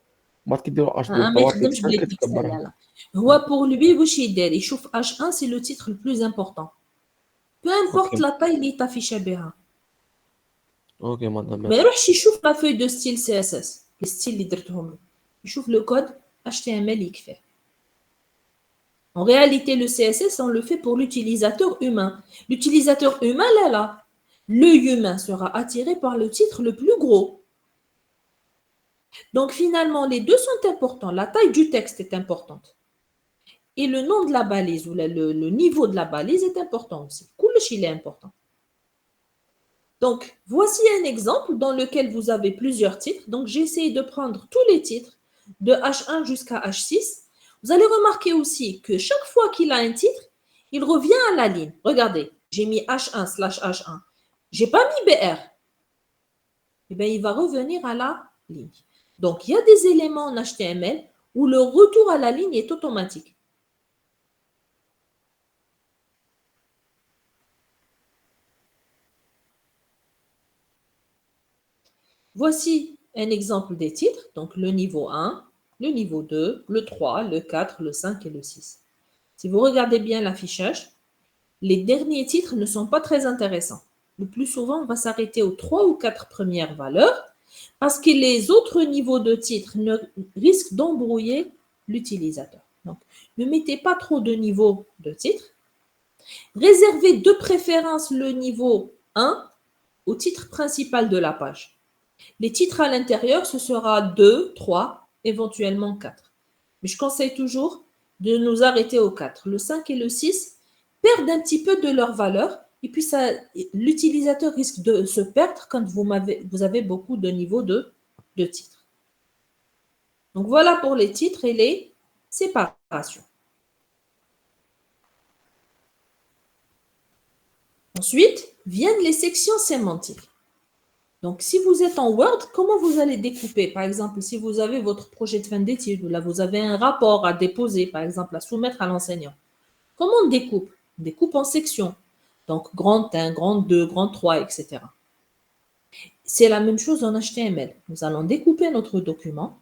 بعد كيديروا H2 ما 3 يخدمش بيكسل بلي بيكسل كتكبرها. لا. هو pour lui واش يدير يشوف H1 c'est le titre le plus important. Peu importe اوكي la taille اللي تافيشا بها. اوكي مدام ما يروحش يشوف la feuille de style CSS, les styles اللي درتهم له. يشوف le code HTML يكفي. En réalité, le CSS, on le fait pour l'utilisateur humain. L'utilisateur humain, là, l'œil humain sera attiré par le titre le plus gros. Donc, finalement, les deux sont importants. La taille du texte est importante. Et le nom de la balise ou le niveau de la balise est important aussi. Koulish, il est important. Donc, voici un exemple dans lequel vous avez plusieurs titres. Donc, j'ai essayé de prendre tous les titres de H1 jusqu'à H6. Vous allez remarquer aussi que chaque fois qu'il a un titre, il revient à la ligne. Regardez, j'ai mis H1/H1. Je n'ai pas mis BR. Eh bien, il va revenir à la ligne. Donc, il y a des éléments en HTML où le retour à la ligne est automatique. Voici un exemple des titres. Donc, le niveau 1, le niveau 2, le 3, le 4, le 5 et le 6. Si vous regardez bien l'affichage, les derniers titres ne sont pas très intéressants. Le plus souvent, on va s'arrêter aux 3 ou 4 premières valeurs parce que les autres niveaux de titres risquent d'embrouiller l'utilisateur. Donc, ne mettez pas trop de niveaux de titres. Réservez de préférence le niveau 1 au titre principal de la page. Les titres à l'intérieur, ce sera 2, 3, éventuellement 4. Mais je conseille toujours de nous arrêter aux 4. Le 5 et le 6 perdent un petit peu de leur valeur et puis l'utilisateur risque de se perdre quand vous avez beaucoup de niveaux de titres. Donc voilà pour les titres et les séparations. Ensuite, viennent les sections sémantiques. Donc, si vous êtes en Word, comment vous allez découper? Par exemple, si vous avez votre projet de fin d'études ou là, vous avez un rapport à déposer, par exemple, à soumettre à l'enseignant. Comment on découpe? On découpe en sections. Donc, grand 1, grand 2, grand 3, etc. C'est la même chose en HTML. Nous allons découper notre document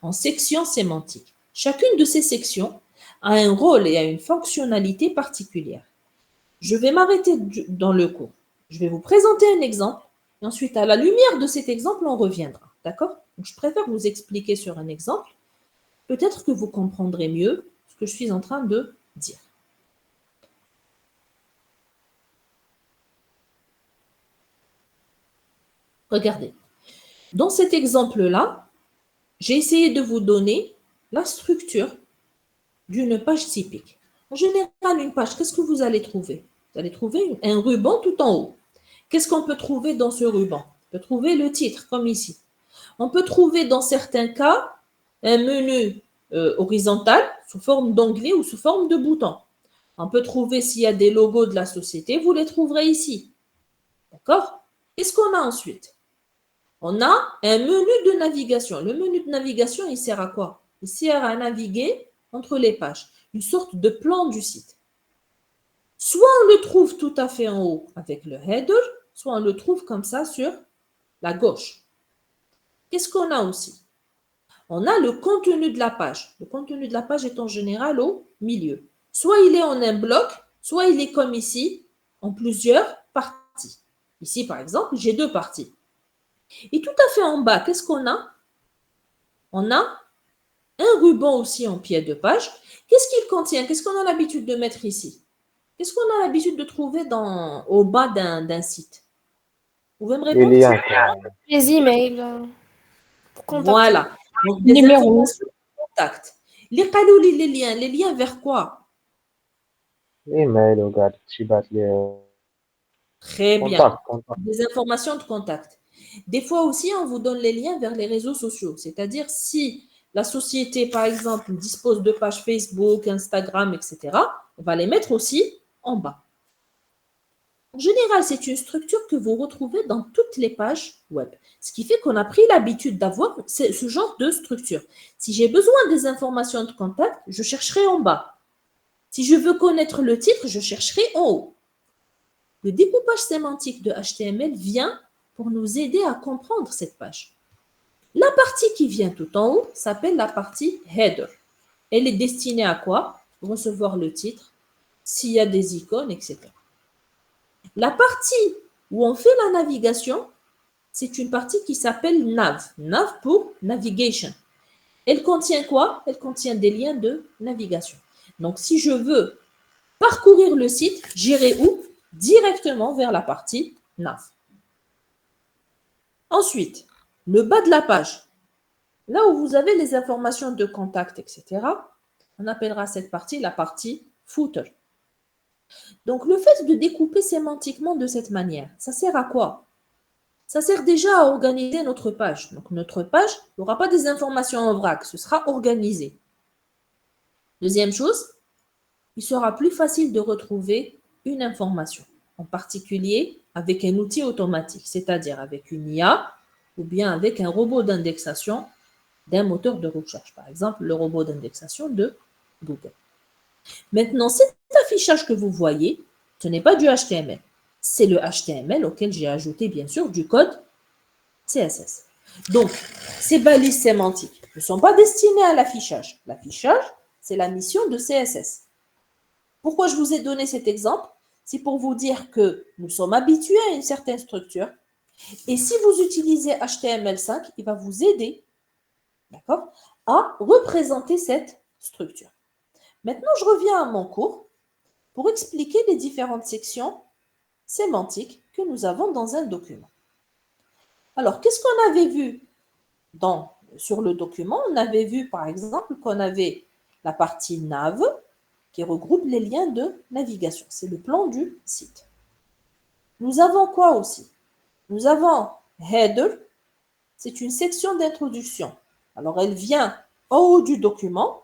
en sections sémantiques. Chacune de ces sections a un rôle et a une fonctionnalité particulière. Je vais m'arrêter dans le cours. Je vais vous présenter un exemple. Et ensuite, à la lumière de cet exemple, on reviendra. D'accord? Donc, je préfère vous expliquer sur un exemple. Peut-être que vous comprendrez mieux ce que je suis en train de dire. Regardez. Dans cet exemple-là, j'ai essayé de vous donner la structure d'une page typique. En général, une page, qu'est-ce que vous allez trouver? Vous allez trouver un ruban tout en haut. Qu'est-ce qu'on peut trouver dans ce ruban? On peut trouver le titre, comme ici. On peut trouver dans certains cas un menu horizontal sous forme d'onglet ou sous forme de bouton. On peut trouver s'il y a des logos de la société, vous les trouverez ici. D'accord? Qu'est-ce qu'on a ensuite? On a un menu de navigation. Le menu de navigation, il sert à quoi? Il sert à naviguer entre les pages, une sorte de plan du site. Soit on le trouve tout à fait en haut avec le header, soit on le trouve comme ça sur la gauche. Qu'est-ce qu'on a aussi? On a le contenu de la page. Le contenu de la page est en général au milieu. Soit il est en un bloc, soit il est comme ici, en plusieurs parties. Ici, par exemple, j'ai 2 parties. Et tout à fait en bas, qu'est-ce qu'on a? On a un ruban aussi en pied de page. Qu'est-ce qu'il contient? Qu'est-ce qu'on a l'habitude de mettre ici? Qu'est-ce qu'on a l'habitude de trouver au bas d'un site? Vous pouvez me Les répondre? liens. Les emails. Pour contacter. Voilà. Donc, des Numéro. informations de contact. Les liens vers quoi? ايميل وقاعد تشيبات لي Très bien. كونتاكت Des informations de contact. Des fois aussi, on vous donne les liens vers les réseaux sociaux. C'est-à-dire, si la société, par exemple, dispose de pages Facebook, Instagram, etc., on va les mettre aussi en bas. En général, c'est une structure que vous retrouvez dans toutes les pages web. Ce qui fait qu'on a pris l'habitude d'avoir ce genre de structure. Si j'ai besoin des informations de contact, je chercherai en bas. Si je veux connaître le titre, je chercherai en haut. Le découpage sémantique de HTML vient pour nous aider à comprendre cette page. La partie qui vient tout en haut s'appelle la partie header. Elle est destinée à quoi? Recevoir le titre, s'il y a des icônes, etc. La partie où on fait la navigation, c'est une partie qui s'appelle nav. Nav pour navigation. Elle contient quoi? Elle contient des liens de navigation. Donc, si je veux parcourir le site, j'irai où? Directement vers la partie nav. Ensuite, le bas de la page, là où vous avez les informations de contact, etc., on appellera cette partie la partie footer. Donc, le fait de découper sémantiquement de cette manière, ça sert à quoi? Ça sert déjà à organiser notre page. Donc, notre page n'aura pas des informations en vrac, ce sera organisé. Deuxième chose, il sera plus facile de retrouver une information, en particulier avec un outil automatique, c'est-à-dire avec une IA ou bien avec un robot d'indexation d'un moteur de recherche, par exemple le robot d'indexation de Google. Maintenant, cet affichage que vous voyez, ce n'est pas du HTML. C'est le HTML auquel j'ai ajouté, bien sûr, du code CSS. Donc, ces balises sémantiques ne sont pas destinées à l'affichage. L'affichage, c'est la mission de CSS. Pourquoi je vous ai donné cet exemple? C'est pour vous dire que nous sommes habitués à une certaine structure. Et si vous utilisez HTML5, il va vous aider, d'accord, à représenter cette structure. Maintenant, je reviens à mon cours pour expliquer les différentes sections sémantiques que nous avons dans un document. Alors, qu'est-ce qu'on avait vu sur le document? On avait vu, par exemple, qu'on avait la partie nav qui regroupe les liens de navigation. C'est le plan du site. Nous avons quoi aussi? Nous avons header, c'est une section d'introduction. Alors, elle vient en haut du document.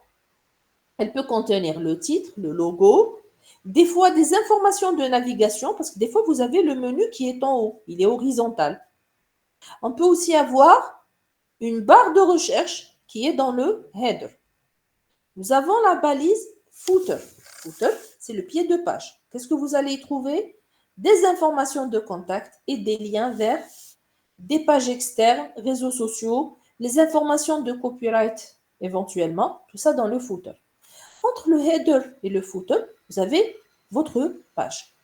Elle peut contenir le titre, le logo, des fois des informations de navigation, parce que des fois, vous avez le menu qui est en haut, il est horizontal. On peut aussi avoir une barre de recherche qui est dans le header. Nous avons la balise footer. Footer, c'est le pied de page. Qu'est-ce que vous allez y trouver? Des informations de contact et des liens vers des pages externes, réseaux sociaux, les informations de copyright éventuellement, tout ça dans le footer. Entre le header et le footer, vous avez votre page.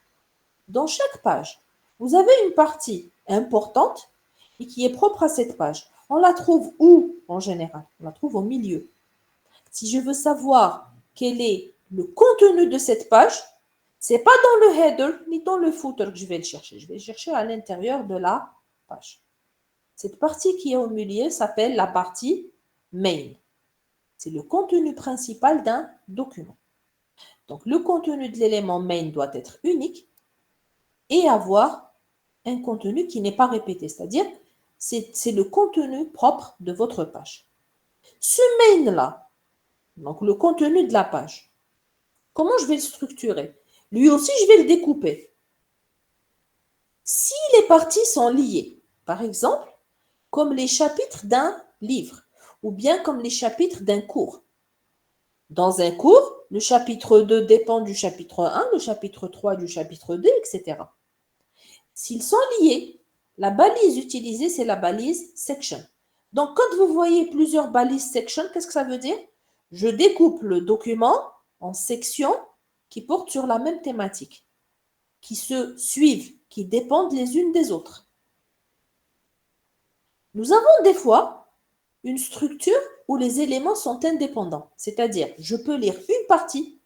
Dans chaque page, vous avez une partie importante et qui est propre à cette page. On la trouve où en général? On la trouve au milieu. Si je veux savoir quel est le contenu de cette page, ce n'est pas dans le header ni dans le footer que je vais le chercher. Je vais le chercher à l'intérieur de la page. Cette partie qui est au milieu s'appelle la partie main. C'est le contenu principal d'un document. Donc, le contenu de l'élément main doit être unique et avoir un contenu qui n'est pas répété. C'est-à-dire, c'est le contenu propre de votre page. Ce main-là, donc le contenu de la page, comment je vais le structurer? Lui aussi, je vais le découper. Si les parties sont liées, par exemple, comme les chapitres d'un livre, ou bien comme les chapitres d'un cours. Dans un cours, le chapitre 2 dépend du chapitre 1, le chapitre 3 du chapitre 2, etc. S'ils sont liés, la balise utilisée, c'est la balise section. Donc, quand vous voyez plusieurs balises section, qu'est-ce que ça veut dire? Je découpe le document en sections qui portent sur la même thématique, qui se suivent, qui dépendent les unes des autres. Nous avons des fois une structure où les éléments sont indépendants, c'est-à-dire je peux lire une partie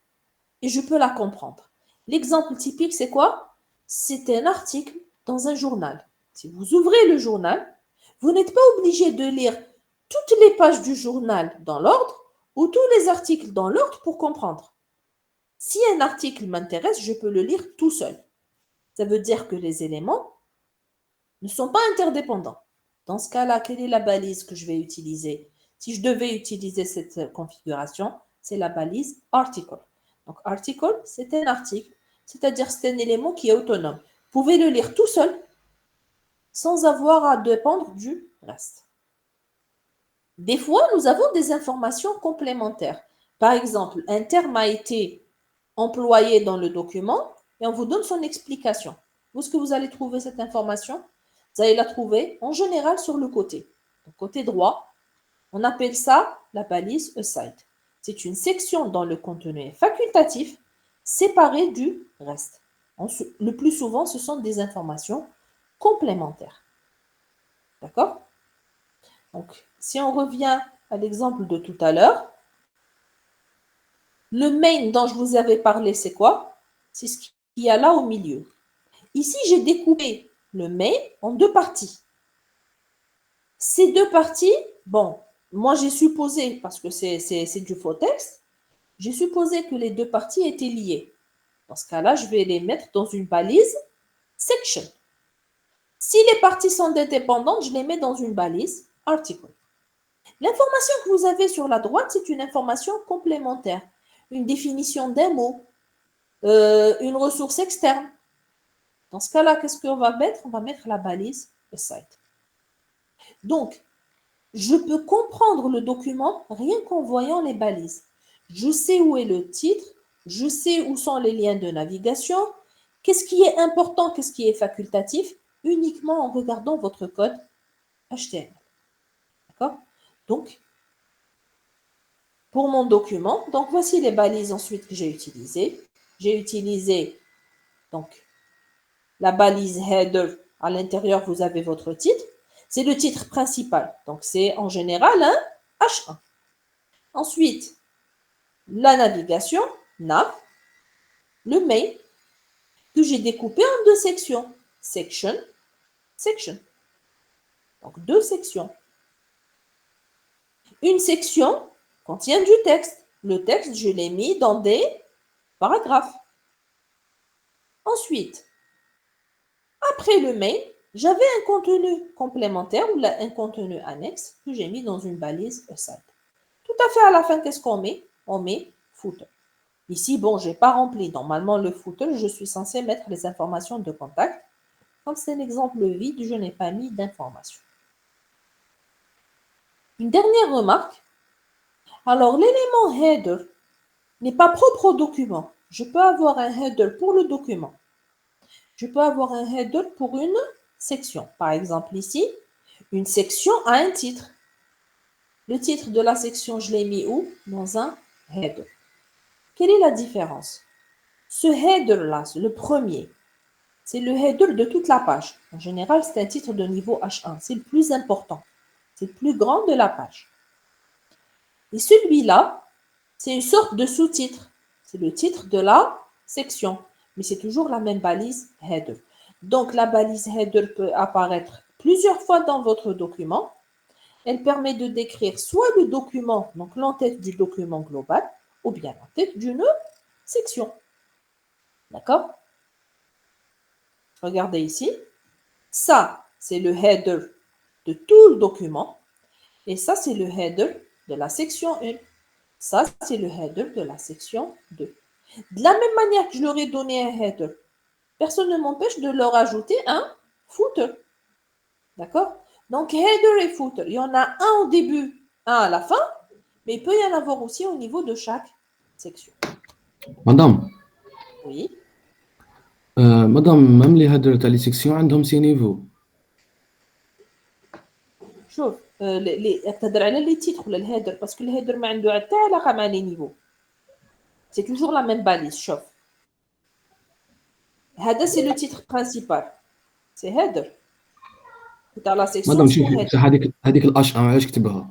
et je peux la comprendre. L'exemple typique, c'est quoi? C'est un article dans un journal. Si vous ouvrez le journal, vous n'êtes pas obligé de lire toutes les pages du journal dans l'ordre ou tous les articles dans l'ordre pour comprendre. Si un article m'intéresse, je peux le lire tout seul. Ça veut dire que les éléments ne sont pas interdépendants. Dans ce cas-là, quelle est la balise que je vais utiliser? Si je devais utiliser cette configuration, c'est la balise article. Donc, article, c'est un article, c'est-à-dire c'est un élément qui est autonome. Vous pouvez le lire tout seul, sans avoir à dépendre du reste. Des fois, nous avons des informations complémentaires. Par exemple, un terme a été employé dans le document et on vous donne son explication. Où est-ce que vous allez trouver cette information? Vous allez la trouver en général sur le côté. Donc, côté droit, on appelle ça la balise aside. C'est une section dont le contenu est facultatif, séparé du reste. Le plus souvent, ce sont des informations complémentaires. D'accord? Donc, si on revient à l'exemple de tout à l'heure, le main dont je vous avais parlé, c'est quoi? C'est ce qu'il y a là au milieu. Ici, j'ai découpé le main en deux parties. Ces deux parties, bon, moi j'ai supposé, parce que c'est du faux texte, j'ai supposé que les deux parties étaient liées. Dans ce cas-là, je vais les mettre dans une balise section. Si les parties sont indépendantes, je les mets dans une balise article. L'information que vous avez sur la droite, c'est une information complémentaire. Une définition d'un mot, une ressource externe. Dans ce cas-là, qu'est-ce qu'on va mettre? On va mettre la balise aside. Donc, je peux comprendre le document rien qu'en voyant les balises. Je sais où est le titre, je sais où sont les liens de navigation, qu'est-ce qui est important, qu'est-ce qui est facultatif, uniquement en regardant votre code HTML. D'accord? Donc, pour mon document, donc voici les balises ensuite que j'ai utilisées. J'ai utilisé donc la balise header. À l'intérieur, vous avez votre titre. C'est le titre principal. Donc, c'est en général un H1. Ensuite, la navigation, nav, le main, que j'ai découpé en deux sections. Section, section. Donc, deux sections. Une section contient du texte. Le texte, je l'ai mis dans des paragraphes. Ensuite, après le main, j'avais un contenu complémentaire ou un contenu annexe que j'ai mis dans une balise aside. Tout à fait à la fin, qu'est-ce qu'on met? On met footer. Ici, bon, je n'ai pas rempli. Normalement, le footer, je suis censé mettre les informations de contact. Comme c'est un exemple vide, je n'ai pas mis d'informations. Une dernière remarque. Alors, l'élément header n'est pas propre au document. Je peux avoir un header pour le document. Je peux avoir un header pour une section. Par exemple, ici, une section a un titre. Le titre de la section, je l'ai mis où? Dans un header. Quelle est la différence? Ce header-là, le premier, c'est le header de toute la page. En général, c'est un titre de niveau H1. C'est le plus important. C'est le plus grand de la page. Et celui-là, c'est une sorte de sous-titre. C'est le titre de la section. Mais c'est toujours la même balise header. Donc, la balise header peut apparaître plusieurs fois dans votre document. Elle permet de décrire soit le document, donc l'entête du document global, ou bien l'entête d'une section. D'accord? Regardez ici. Ça, c'est le header de tout le document. Et ça, c'est le header de la section 1. Ça, c'est le header de la section 2. De la même manière que je leur ai donné un header, personne ne m'empêche de leur ajouter un footer. D'accord? Donc, header et footer, il y en a un au début, un à la fin, mais il peut y en avoir aussi au niveau de chaque section. مدام Oui. مدام même les headers تاع les sections عندهم سي نيفو. شوف تهضر على لي تيتر ولا الهيدر باسكو الهيدر ما عنده حتى علاقه مع لي نيفو سي توجور لا ميم باليز شوف هذا سي لو تيتر برينسيبال سي هيدر تاع لا سيكسيون مدام سي شوفي هيدر هذيك الاش 1 علاش كتبها؟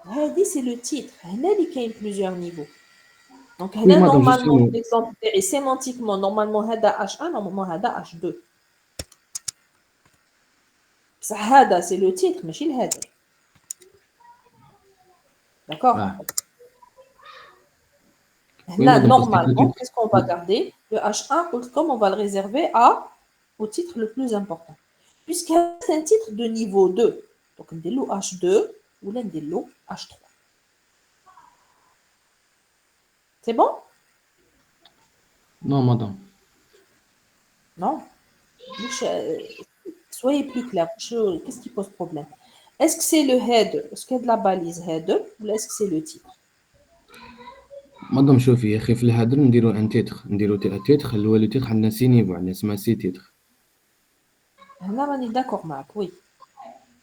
هذه سي لو تيتر هنا اللي كاين بليزيور نيفو دونك وي هنا مدام نورمالمون جوستومون ليكزومبل تاعي سيمانتيكمون نورمالمون هذا اش 1 نورمالمون هذا اش 2 بصح هذا سي لو تيتر ماشي الهيدر داكوغ وي Là, مدام normalement, qu'est-ce qu'on va garder? Le H1, comme on va le réserver au titre le plus important. Puisque c'est un titre de niveau 2. Donc, on dit le H2 ou l'un des lots H3. C'est bon? Non مدام Non? Soyez plus clair. Qu'est-ce qui pose problème? Est-ce que c'est le header? Est-ce qu'il y a de la balise header ou est-ce que c'est le titre? مدام شوفي يا اخي في الهدر نديرو ان تيتر نديرو تيتر خلوها لو تيتر عندنا سي نيفو عندنا اسمها سي تيتر هنا راني d'accord معك oui.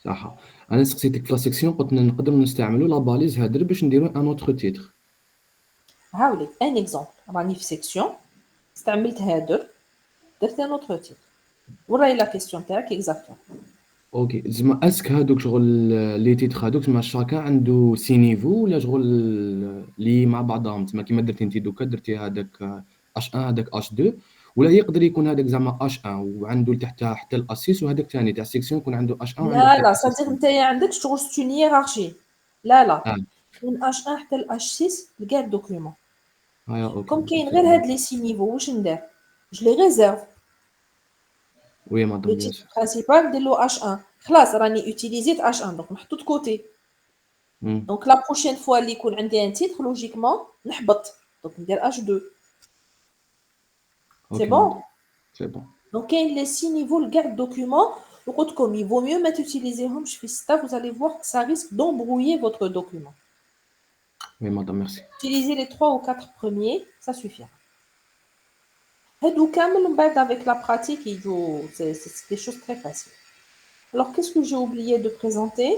صح. انا سقسيتك في لا سيكسيون قلت نقدر نستعملوا لا باليز هدر باش نديرو ان اوتر تيتر. هاولي ان اكزومبل راني في سيكسيون استعملت هادر درت ان اوتر تيتر وراي لا كيستيون تاعك اكزاكتوم اوكي زعما اسك هادوك شغل لي تيتر هادوك زعما شاكا عنده سي نيفو ولا شغل لي مع بعضهم زعما كيما درتي انت دوكا درتي هذاك اش 1 هذاك اش 2 ولا يقدر يكون هذاك زعما اش 1 وعنده لتحت حتى الاسيس وهذاك ثاني تاع السيكسيون يكون عنده اش 1 وعنده لا حتى لا الاسيس. صديق نتايا عندك شغل ستون هيرارشي لا لا اه من اش 1 حتى الاش 6 لكاع الدوكيومون هيا اوكي كوم كاين غير هاد لي سي نيفو واش ندير جو لي ريزيرف وي لو مدام بيان تيتر سور. برينسيبال ندير له اش 1 خلاص راني اوتيليزيت اش 1 دونك محطوط كوتي دونك لا بروشين فوا اللي يكون عندي ان تيتر لوجيكمون نحبط دونك ندير اش 2 سي بون سي بون. Donc, il y a les 6 niveaux, le garde document. Comme il vaut mieux mettre utiliser Home Vista, vous allez voir que ça risque d'embrouiller votre document. Oui, madame, merci. Utilisez les 3 ou 4 premiers, ça suffira. Avec la pratique, c'est des choses très faciles. Alors, qu'est-ce que j'ai oublié de présenter?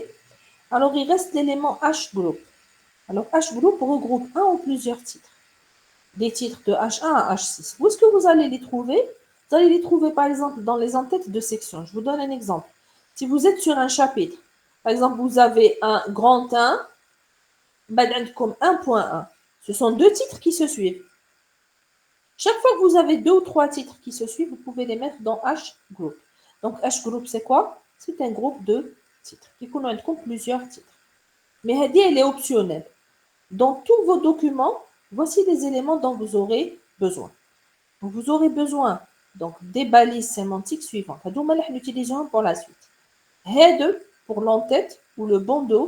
Alors, il reste l'élément H-group. Alors, H-group regroupe un ou plusieurs titres. Des titres de H1 à H6. Où est-ce que vous allez les trouver? Vous allez les trouver par exemple dans les en-têtes de section. Je vous donne un exemple. Si vous êtes sur un chapitre, par exemple, vous avez un grand 1, comme 1.1. Ce sont deux titres qui se suivent. Chaque fois que vous avez 2 ou 3 titres qui se suivent, vous pouvez les mettre dans H-group. Donc H-group, c'est quoi? C'est un groupe de titres qui compte plusieurs titres. Mais Hadi, elle est optionnelle. Dans tous vos documents, voici les éléments dont vous aurez besoin. Donc, vous aurez besoin donc, des balises sémantiques suivantes. Nous utilisons pour la suite. Header pour l'entête ou le bandeau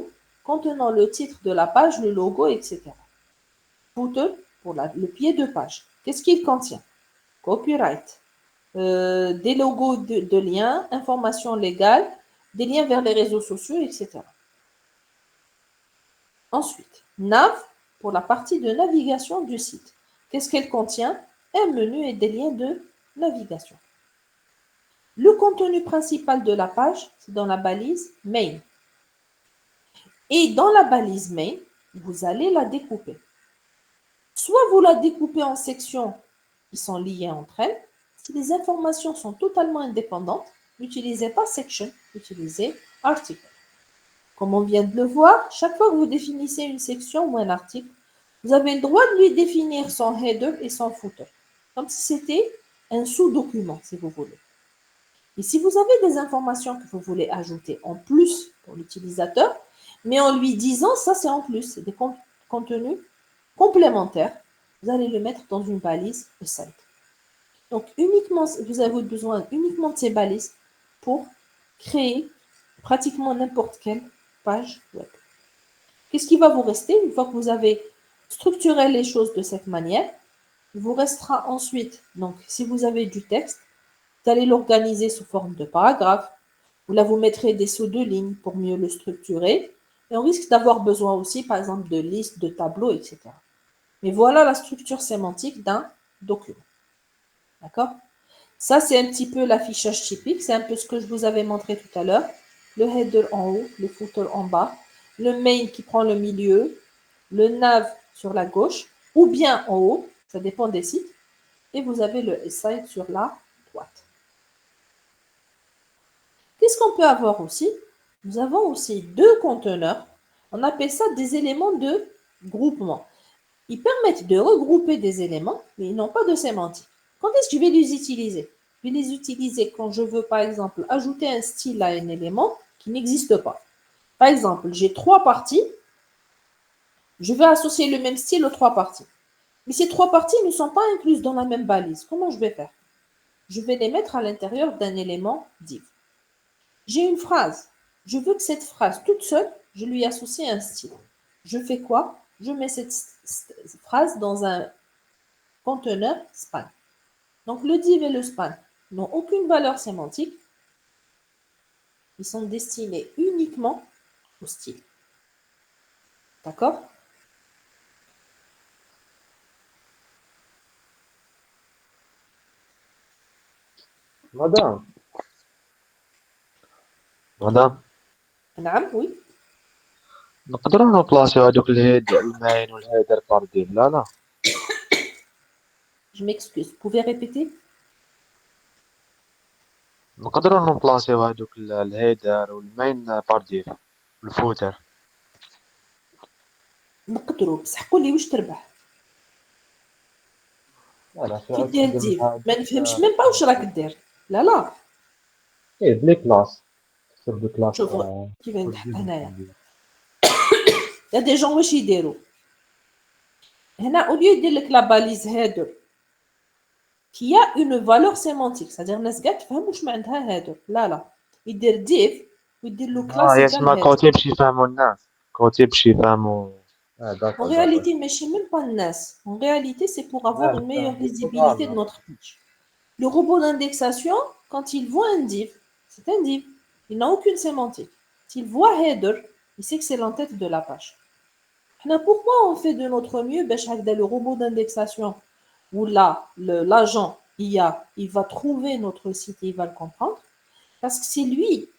contenant le titre de la page, le logo, etc. Footer pour le pied de page. Qu'est-ce qu'il contient? Copyright, des logos de liens, informations légales, des liens vers les réseaux sociaux, etc. Ensuite, nav pour la partie de navigation du site. Qu'est-ce qu'elle contient? Un menu et des liens de navigation. Le contenu principal de la page, c'est dans la balise main. Et dans la balise main, vous allez la découper. Soit vous la découpez en sections qui sont liées entre elles. Si les informations sont totalement indépendantes, n'utilisez pas section, utilisez article. Comme on vient de le voir, chaque fois que vous définissez une section ou un article, vous avez le droit de lui définir son header et son footer, comme si c'était un sous-document, si vous voulez. Et si vous avez des informations que vous voulez ajouter en plus pour l'utilisateur, mais en lui disant, ça c'est en plus, c'est des contenus complémentaires, vous allez le mettre dans une balise aside. Donc, uniquement, vous avez besoin uniquement de ces balises pour créer pratiquement n'importe quelle page web. Qu'est-ce qui va vous rester une fois que vous avez structuré les choses de cette manière? Il vous restera ensuite, donc si vous avez du texte, vous allez l'organiser sous forme de paragraphes. Là, vous mettrez des sauts de lignes pour mieux le structurer. Et on risque d'avoir besoin aussi, par exemple, de listes, de tableaux, etc. Mais voilà la structure sémantique d'un document. D'accord? Ça, c'est un petit peu l'affichage typique. C'est un peu ce que je vous avais montré tout à l'heure. Le header en haut, le footer en bas, le main qui prend le milieu, le nav sur la gauche, ou bien en haut, ça dépend des sites, et vous avez le site sur la droite. Qu'est-ce qu'on peut avoir aussi? Nous avons aussi deux conteneurs. On appelle ça des éléments de groupement. Ils permettent de regrouper des éléments, mais ils n'ont pas de sémantique. Quand est-ce que je vais les utiliser? Je vais les utiliser quand je veux, par exemple, ajouter un style à un élément qui n'existe pas. Par exemple, j'ai trois parties. Je vais associer le même style aux trois parties. Mais ces trois parties ne sont pas incluses dans la même balise. Comment je vais faire? Je vais les mettre à l'intérieur d'un élément div. J'ai une phrase. Je veux que cette phrase toute seule, je lui associe un style. Je fais quoi? Je mets cette phrase dans un conteneur span. Donc, le div et le span n'ont aucune valeur sémantique. Ils sont destinés uniquement au style. D'accord? مدام مدام نعم oui. نقدروا نبلاصيو هادوك الهيد الماين والهيدر باردين لا Je m'excuse. Vous pouvez répéter? نقدروا نبلاصيو هادوك الهيدر والماين باردين الفوتر نقدروا بصح قول لي واش تربح لا كي دير ديف ما نفهمش ميم با واش راك دير لا لا ايه بلي كلاس تكتب بكلاس شوف كيف نتحط هنايا يا دي جون واش يديروا هنا اوليو يدير لك لا باليز هادر كي ا اون فالور سيمانتيك سادير الناس كاع تفهم واش معناتها هادر لا يدير ديف ويدير له كلاس يسمى كوتي باش يفهموا الناس كوتي باش يفهموا En réalité, mais chez même pas NAS. En réalité, c'est pour avoir une meilleure lisibilité de notre page. Le robot d'indexation, quand il voit un div, c'est un div. Il n'a aucune sémantique. S'il voit header, il sait que c'est l'entête de la page. Alors, pourquoi on fait de notre mieux le robot d'indexation où là, l'agent IA, il va trouver notre site et il va le comprendre? Parce que c'est lui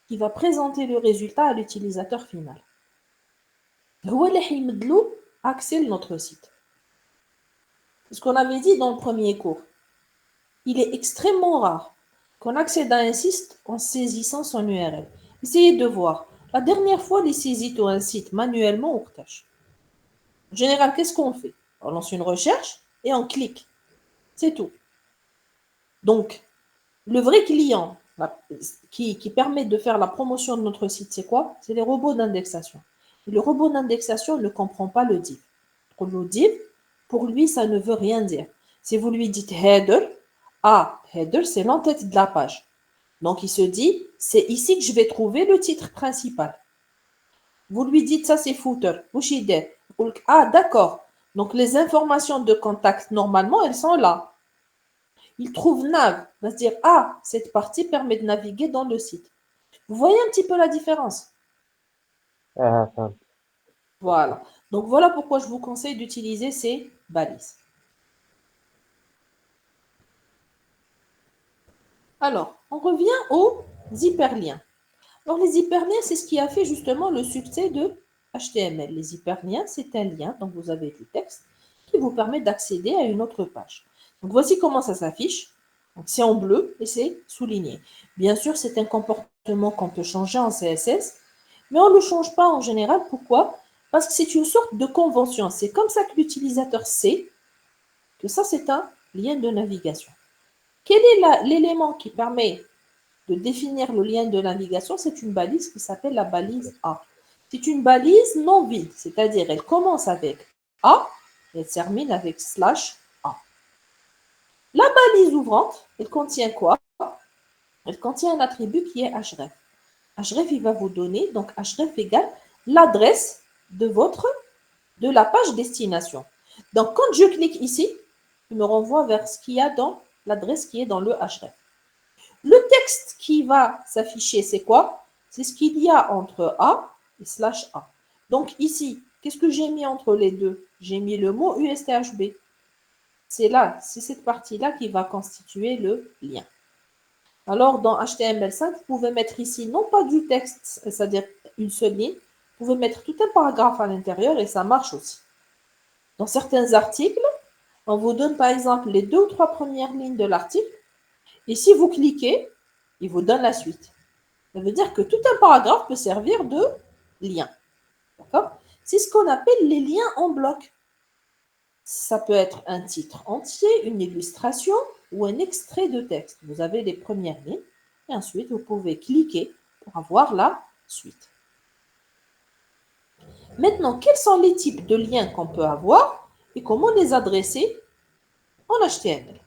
qui va présenter le résultat à l'utilisateur final. هو اللي حيمد له accès à notre site. Ce qu'on avait dit dans le premier cours, il est extrêmement rare qu'on accède à un site en saisissant son URL. Essayez de voir. La dernière fois, les saisit un site manuellement ou tâche. En général, qu'est-ce qu'on fait? On lance une recherche et on clique. C'est tout. Donc, le vrai client qui permet de faire la promotion de notre site, c'est quoi? C'est les robots d'indexation. Le robot d'indexation ne comprend pas le div. Le div, pour lui, ça ne veut rien dire. Si vous lui dites header, header, c'est l'entête de la page. Donc, il se dit, c'est ici que je vais trouver le titre principal. Vous lui dites, ça c'est footer. D'accord. Donc, les informations de contact, normalement, elles sont là. Il trouve nav, il va se dire, cette partie permet de naviguer dans le site. Vous voyez un petit peu la différence? Voilà. Donc, voilà pourquoi je vous conseille d'utiliser ces balises. Alors, on revient aux hyperliens. Alors, les hyperliens, c'est ce qui a fait justement le succès de HTML. Les hyperliens, c'est un lien, donc vous avez du texte, qui vous permet d'accéder à une autre page. Donc, voici comment ça s'affiche. C'est en bleu et c'est souligné. Bien sûr, c'est un comportement qu'on peut changer en CSS, mais on ne le change pas en général. Pourquoi? Parce que c'est une sorte de convention. C'est comme ça que l'utilisateur sait que ça, c'est un lien de navigation. Quel est l'élément qui permet de définir le lien de navigation? C'est une balise qui s'appelle la balise A. C'est une balise non vide, c'est-à-dire elle commence avec A et elle termine avec /A. La balise ouvrante, elle contient quoi? Elle contient un attribut qui est href. Href, il va vous donner, donc href égale l'adresse de la page destination. Donc, quand je clique ici, il me renvoie vers ce qu'il y a dans l'adresse qui est dans le href. Le texte qui va s'afficher, c'est quoi? C'est ce qu'il y a entre A et /A. Donc ici, qu'est-ce que j'ai mis entre les deux? J'ai mis le mot USTHB. C'est cette partie-là qui va constituer le lien. Alors, dans HTML5, vous pouvez mettre ici, non pas du texte, c'est-à-dire une seule ligne, vous pouvez mettre tout un paragraphe à l'intérieur et ça marche aussi. Dans certains articles, on vous donne par exemple les 2 ou 3 premières lignes de l'article et si vous cliquez, il vous donne la suite. Ça veut dire que tout un paragraphe peut servir de lien. D'accord? C'est ce qu'on appelle les liens en bloc. Ça peut être un titre entier, une illustration ou un extrait de texte. Vous avez les premières lignes et ensuite vous pouvez cliquer pour avoir la suite. Maintenant, quels sont les types de liens qu'on peut avoir et comment les adresser en HTML?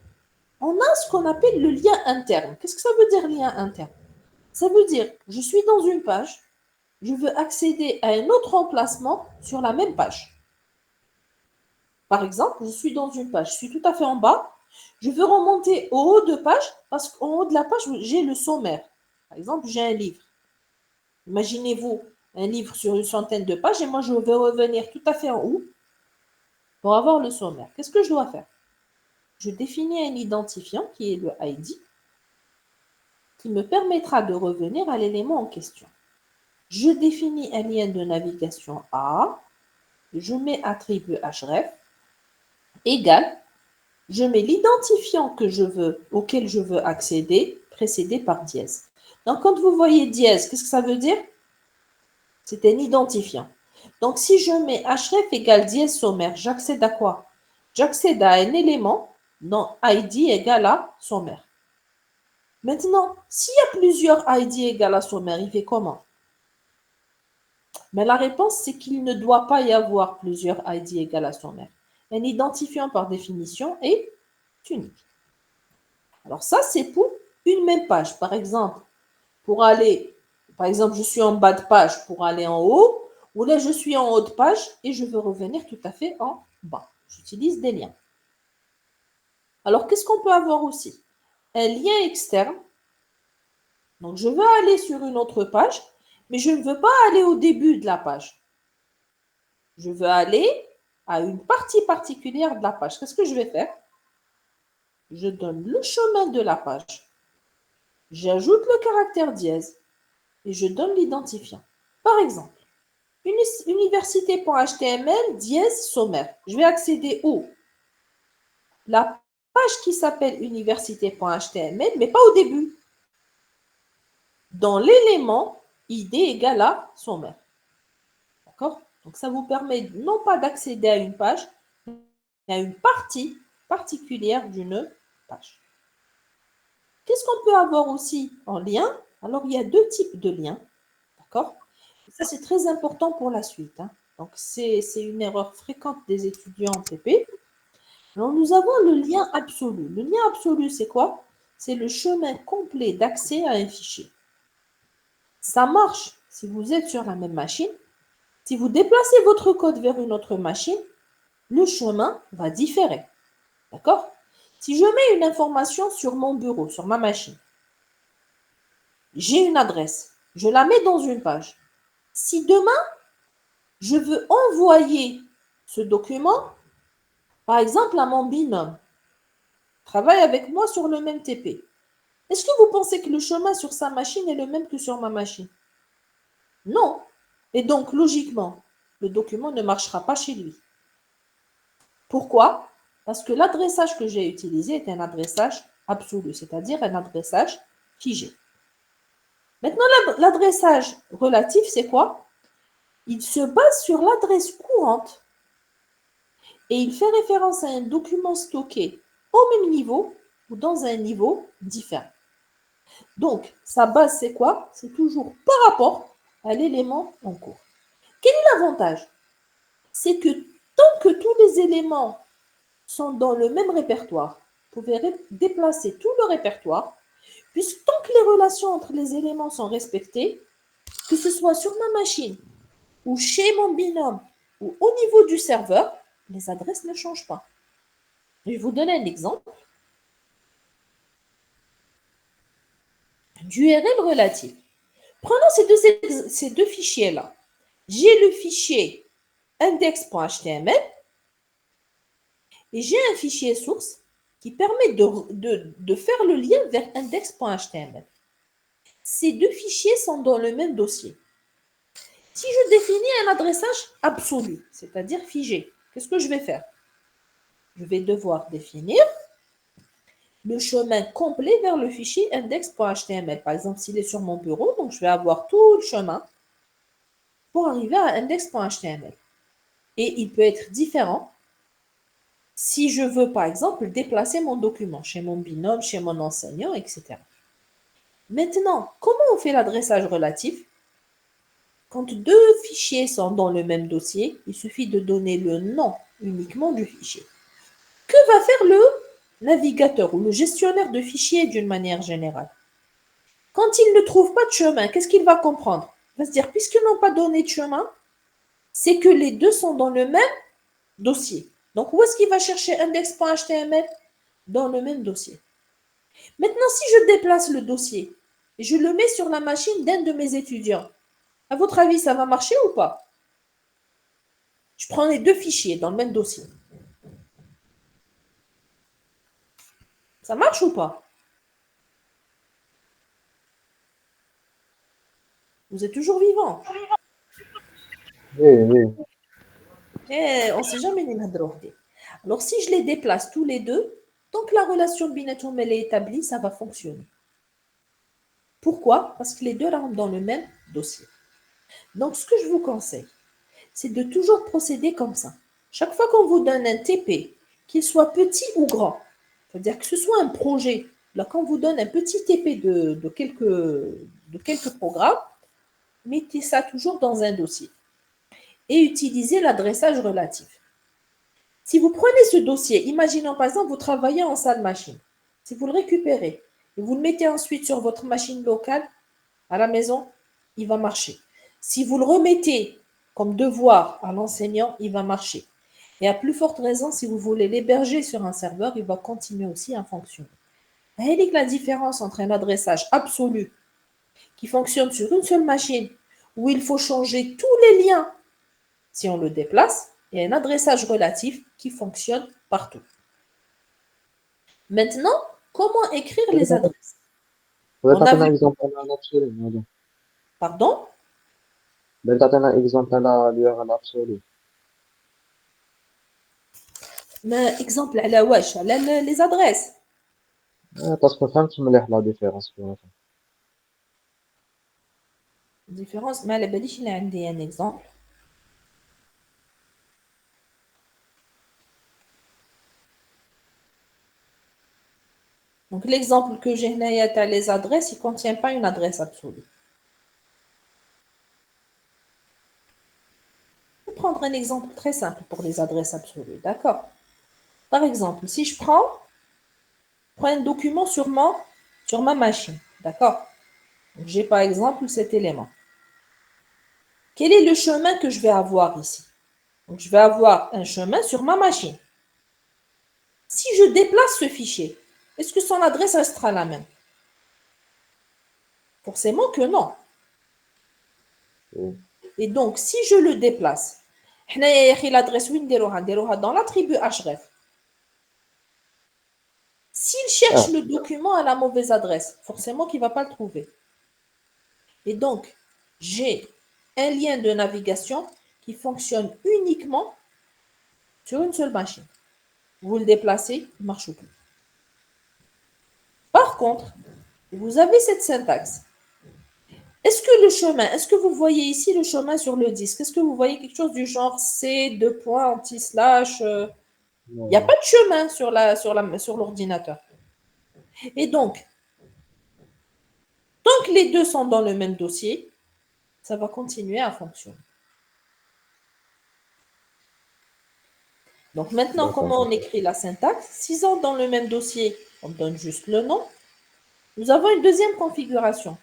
On a ce qu'on appelle le lien interne. Qu'est-ce que ça veut dire lien interne? Ça veut dire, je suis dans une page, je veux accéder à un autre emplacement sur la même page. Par exemple, je suis dans une page, je suis tout à fait en bas, je veux remonter au haut de page parce qu'en haut de la page, j'ai le sommaire. Par exemple, j'ai un livre. Imaginez-vous un livre sur une centaine de pages et moi, je veux revenir tout à fait en haut pour avoir le sommaire. Qu'est-ce que je dois faire? Je définis un identifiant qui est le ID qui me permettra de revenir à l'élément en question. Je définis un lien de navigation A, je mets attribut href, égal, je mets l'identifiant auquel je veux accéder, précédé par dièse. Donc, quand vous voyez dièse, qu'est-ce que ça veut dire? C'est un identifiant. Donc, si je mets href égale dièse sommaire, j'accède à quoi? J'accède à un élément dont ID égale à sommaire. Maintenant, s'il y a plusieurs ID égale à sommaire, il fait comment? Mais la réponse, c'est qu'il ne doit pas y avoir plusieurs ID égale à sommaire. Un identifiant, par définition, est unique. Alors ça, c'est pour une même page. Par exemple, je suis en bas de page pour aller en haut, ou là, je suis en haut de page et je veux revenir tout à fait en bas. J'utilise des liens. Alors, qu'est-ce qu'on peut avoir aussi? Un lien externe. Donc, je veux aller sur une autre page, mais je ne veux pas aller au début de la page. Je veux aller à une partie particulière de la page. Qu'est-ce que je vais faire? Je donne le chemin de la page. J'ajoute le caractère dièse et je donne l'identifiant. Par exemple, université.html dièse sommaire. Je vais accéder où? La page qui s'appelle université.html, mais pas au début. Dans l'élément ID égale à sommaire. D'accord? Donc, ça vous permet non pas d'accéder à une page, mais à une partie particulière d'une page. Qu'est-ce qu'on peut avoir aussi en lien? Alors, il y a 2 types de liens. D'accord? Ça, c'est très important pour la suite. Donc, c'est une erreur fréquente des étudiants en TP. Alors, nous avons le lien absolu. Le lien absolu, c'est quoi? C'est le chemin complet d'accès à un fichier. Ça marche si vous êtes sur la même machine. Si vous déplacez votre code vers une autre machine, le chemin va différer. D'accord? Si je mets une information sur mon bureau, sur ma machine, j'ai une adresse, je la mets dans une page. Si demain, je veux envoyer ce document, par exemple, à mon binôme, travaille avec moi sur le même TP, est-ce que vous pensez que le chemin sur sa machine est le même que sur ma machine? Non. Et donc, logiquement, le document ne marchera pas chez lui. Pourquoi? Parce que l'adressage que j'ai utilisé est un adressage absolu, c'est-à-dire un adressage figé. Maintenant, l'adressage relatif, c'est quoi? Il se base sur l'adresse courante et il fait référence à un document stocké au même niveau ou dans un niveau différent. Donc, sa base, c'est quoi? C'est toujours par rapport à l'élément en cours. Quel est l'avantage? C'est que tant que tous les éléments sont dans le même répertoire, vous pouvez déplacer tout le répertoire, Puisque tant que les relations entre les éléments sont respectées, que ce soit sur ma machine ou chez mon binôme ou au niveau du serveur, les adresses ne changent pas. Je vais vous donner un exemple d'URL relative. Prenons ces deux fichiers-là. J'ai le fichier index.html et j'ai un fichier source qui permet de faire le lien vers index.html. Ces deux fichiers sont dans le même dossier. Si je définis un adressage absolu, c'est-à-dire figé, qu'est-ce que je vais faire? Je vais devoir définir le chemin complet vers le fichier index.html. Par exemple, s'il est sur mon bureau, donc je vais avoir tout le chemin pour arriver à index.html. Et il peut être différent si je veux, par exemple, déplacer mon document chez mon binôme, chez mon enseignant, etc. Maintenant, comment on fait l'adressage relatif? Quand deux fichiers sont dans le même dossier, il suffit de donner le nom uniquement du fichier. Que va faire le navigateur ou le gestionnaire de fichiers d'une manière générale? Quand il ne trouve pas de chemin, qu'est-ce qu'il va comprendre? Il va se dire, puisqu'ils n'ont pas donné de chemin, c'est que les deux sont dans le même dossier. Donc, où est-ce qu'il va chercher index.html? Dans le même dossier. Maintenant, si je déplace le dossier et je le mets sur la machine d'un de mes étudiants, à votre avis, ça va marcher ou pas? Je prends les deux fichiers dans le même dossier. Ça marche ou pas? Vous êtes toujours vivant. Oui. On ne sait jamais les nadroh. Alors, si je les déplace tous les deux, tant que la relation binatom elle est établie, ça va fonctionner. Pourquoi? Parce que les deux rentrent dans le même dossier. Donc, ce que je vous conseille, c'est de toujours procéder comme ça. Chaque fois qu'on vous donne un TP, qu'il soit petit ou grand, c'est-à-dire que ce soit un projet, là, quand on vous donne un petit TP de quelques programmes, mettez ça toujours dans un dossier et utilisez l'adressage relatif. Si vous prenez ce dossier, imaginons par exemple, vous travaillez en salle machine. Si vous le récupérez et vous le mettez ensuite sur votre machine locale à la maison, il va marcher. Si vous le remettez comme devoir à l'enseignant, il va marcher. Et à plus forte raison, si vous voulez l'héberger sur un serveur, il va continuer aussi à fonctionner. La différence entre un adressage absolu qui fonctionne sur une seule machine, où il faut changer tous les liens si on le déplace, et un adressage relatif qui fonctionne partout. Maintenant, comment écrire les adresses? تقدر On a تعطينا vu... اكزومبل على الابسولو؟ Pardon? تقدر تعطينا اكزومبل على اليو ال ابسولو؟ Exemple على واش؟ على les adresses. باسكو فهمت مليح لا ديفيرونس بيناتهم. Différence, ما على باليش إلا عندي un exemple. Donc, l'exemple que j'ai là, les adresses, il ne contient pas une adresse absolue. Je vais prendre un exemple très simple pour les adresses absolues, d'accord? Par exemple, si je prends un document sur ma machine, d'accord? J'ai par exemple cet élément. Quel est le chemin que je vais avoir ici? Donc, je vais avoir un chemin sur ma machine. Si je déplace ce fichier, est-ce que son adresse restera la même? Forcément que non. Et donc, si je le déplace, l'adresse dans l'attribut href. S'il cherche le document à la mauvaise adresse, forcément qu'il ne va pas le trouver. Et donc, j'ai un lien de navigation qui fonctionne uniquement sur une seule machine. Vous le déplacez, il ne marche plus. Par contre, vous avez cette syntaxe. Est-ce que le chemin, est-ce que vous voyez ici le chemin sur le disque? Est-ce que vous voyez quelque chose du genre C, deux points, anti-slash? Il n'y a pas de chemin sur l'ordinateur. Et donc, tant que les deux sont dans le même dossier, ça va continuer à fonctionner. Donc maintenant, comment on écrit la syntaxe? S'ils sont dans le même dossier, on donne juste le nom. Nous avons une deuxième configuration.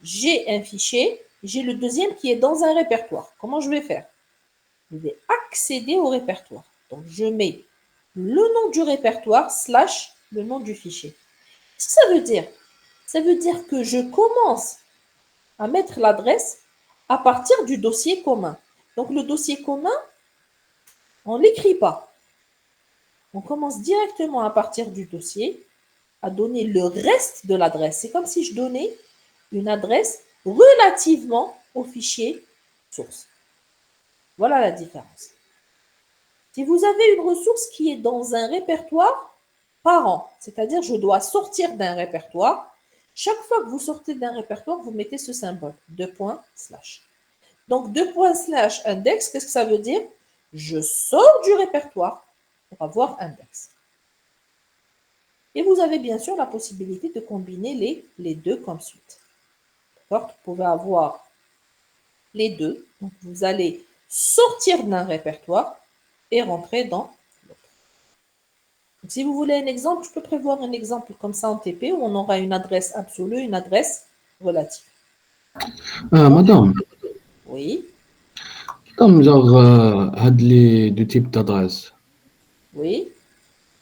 J'ai un fichier, j'ai le deuxième qui est dans un répertoire. Comment je vais faire? Je vais accéder au répertoire. Donc, je mets le nom du répertoire slash le nom du fichier. Qu'est-ce que ça veut dire? Ça veut dire que je commence à mettre l'adresse à partir du dossier commun. Donc, le dossier commun, on ne l'écrit pas. On commence directement à partir du dossier à donner le reste de l'adresse. C'est comme si je donnais une adresse relativement au fichier source. Voilà la différence. Si vous avez une ressource qui est dans un répertoire parent, c'est-à-dire je dois sortir d'un répertoire, chaque fois que vous sortez d'un répertoire, vous mettez ce symbole, 2 points, slash. Donc, 2 points, slash, index, qu'est-ce que ça veut dire? Je sors du répertoire pour avoir index. Et vous avez bien sûr la possibilité de combiner les deux comme suite. D'accord? Vous pouvez avoir les deux. Donc, vous allez sortir d'un répertoire et rentrer dans l'autre. Donc, si vous voulez un exemple, je peux prévoir un exemple comme ça en TP où on aura une adresse absolue, une adresse relative. Madame, Oui, comme genre, هاد les deux types d'adresses, oui.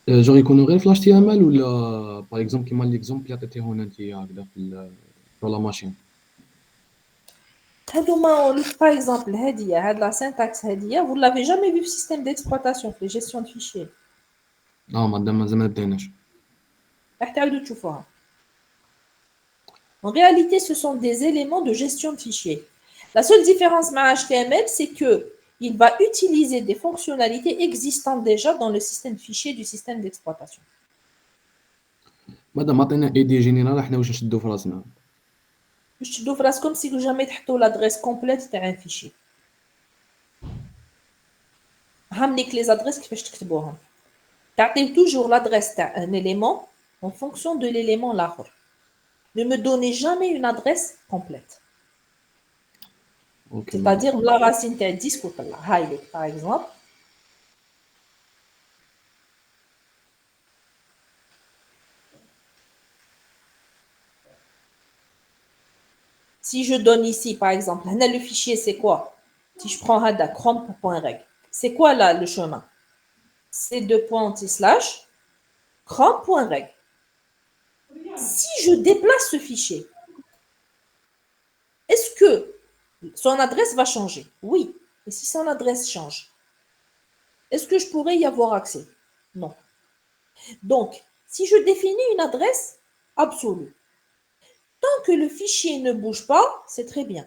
genre يكونوا غير في HTML ولا par exemple كيما l'exemple اللي عطيتيه هنا انت هكذا sur la machine. Par exemple, la syntaxe هادية, vous ne l'avez jamais vu le système d'exploitation, de gestion de fichiers. مادام مازال ما بديناش. En réalité, ce sont des éléments de gestion de fichiers. La seule différence avec HTML, c'est qu'il va utiliser des fonctionnalités existantes déjà dans le système de fichiers du système d'exploitation. مادام عطينا ايدي جينيرال احنا واش نشدو في راسنا. Je te donne comme si vous jamais تحطوا l'adresse complète d'un fichier. Ramenez les adresses qui fait تكتبوهم. Gardez toujours l'adresse d'un élément en fonction de l'élément l'autre. Ne me donnez jamais une adresse complète. Ok. C'est-à-dire la racine d'un disque ou la highlight, par exemple. Si je donne ici, par exemple, le fichier, c'est quoi? Si je prends chrome.reg, c'est quoi là le chemin? C'est 2 points anti-slash chrome.reg. Si je déplace ce fichier, est-ce que son adresse va changer? Oui. Et si son adresse change, est-ce que je pourrais y avoir accès? Non. Donc, si je définis une adresse absolue, tant que le fichier ne bouge pas, c'est très bien.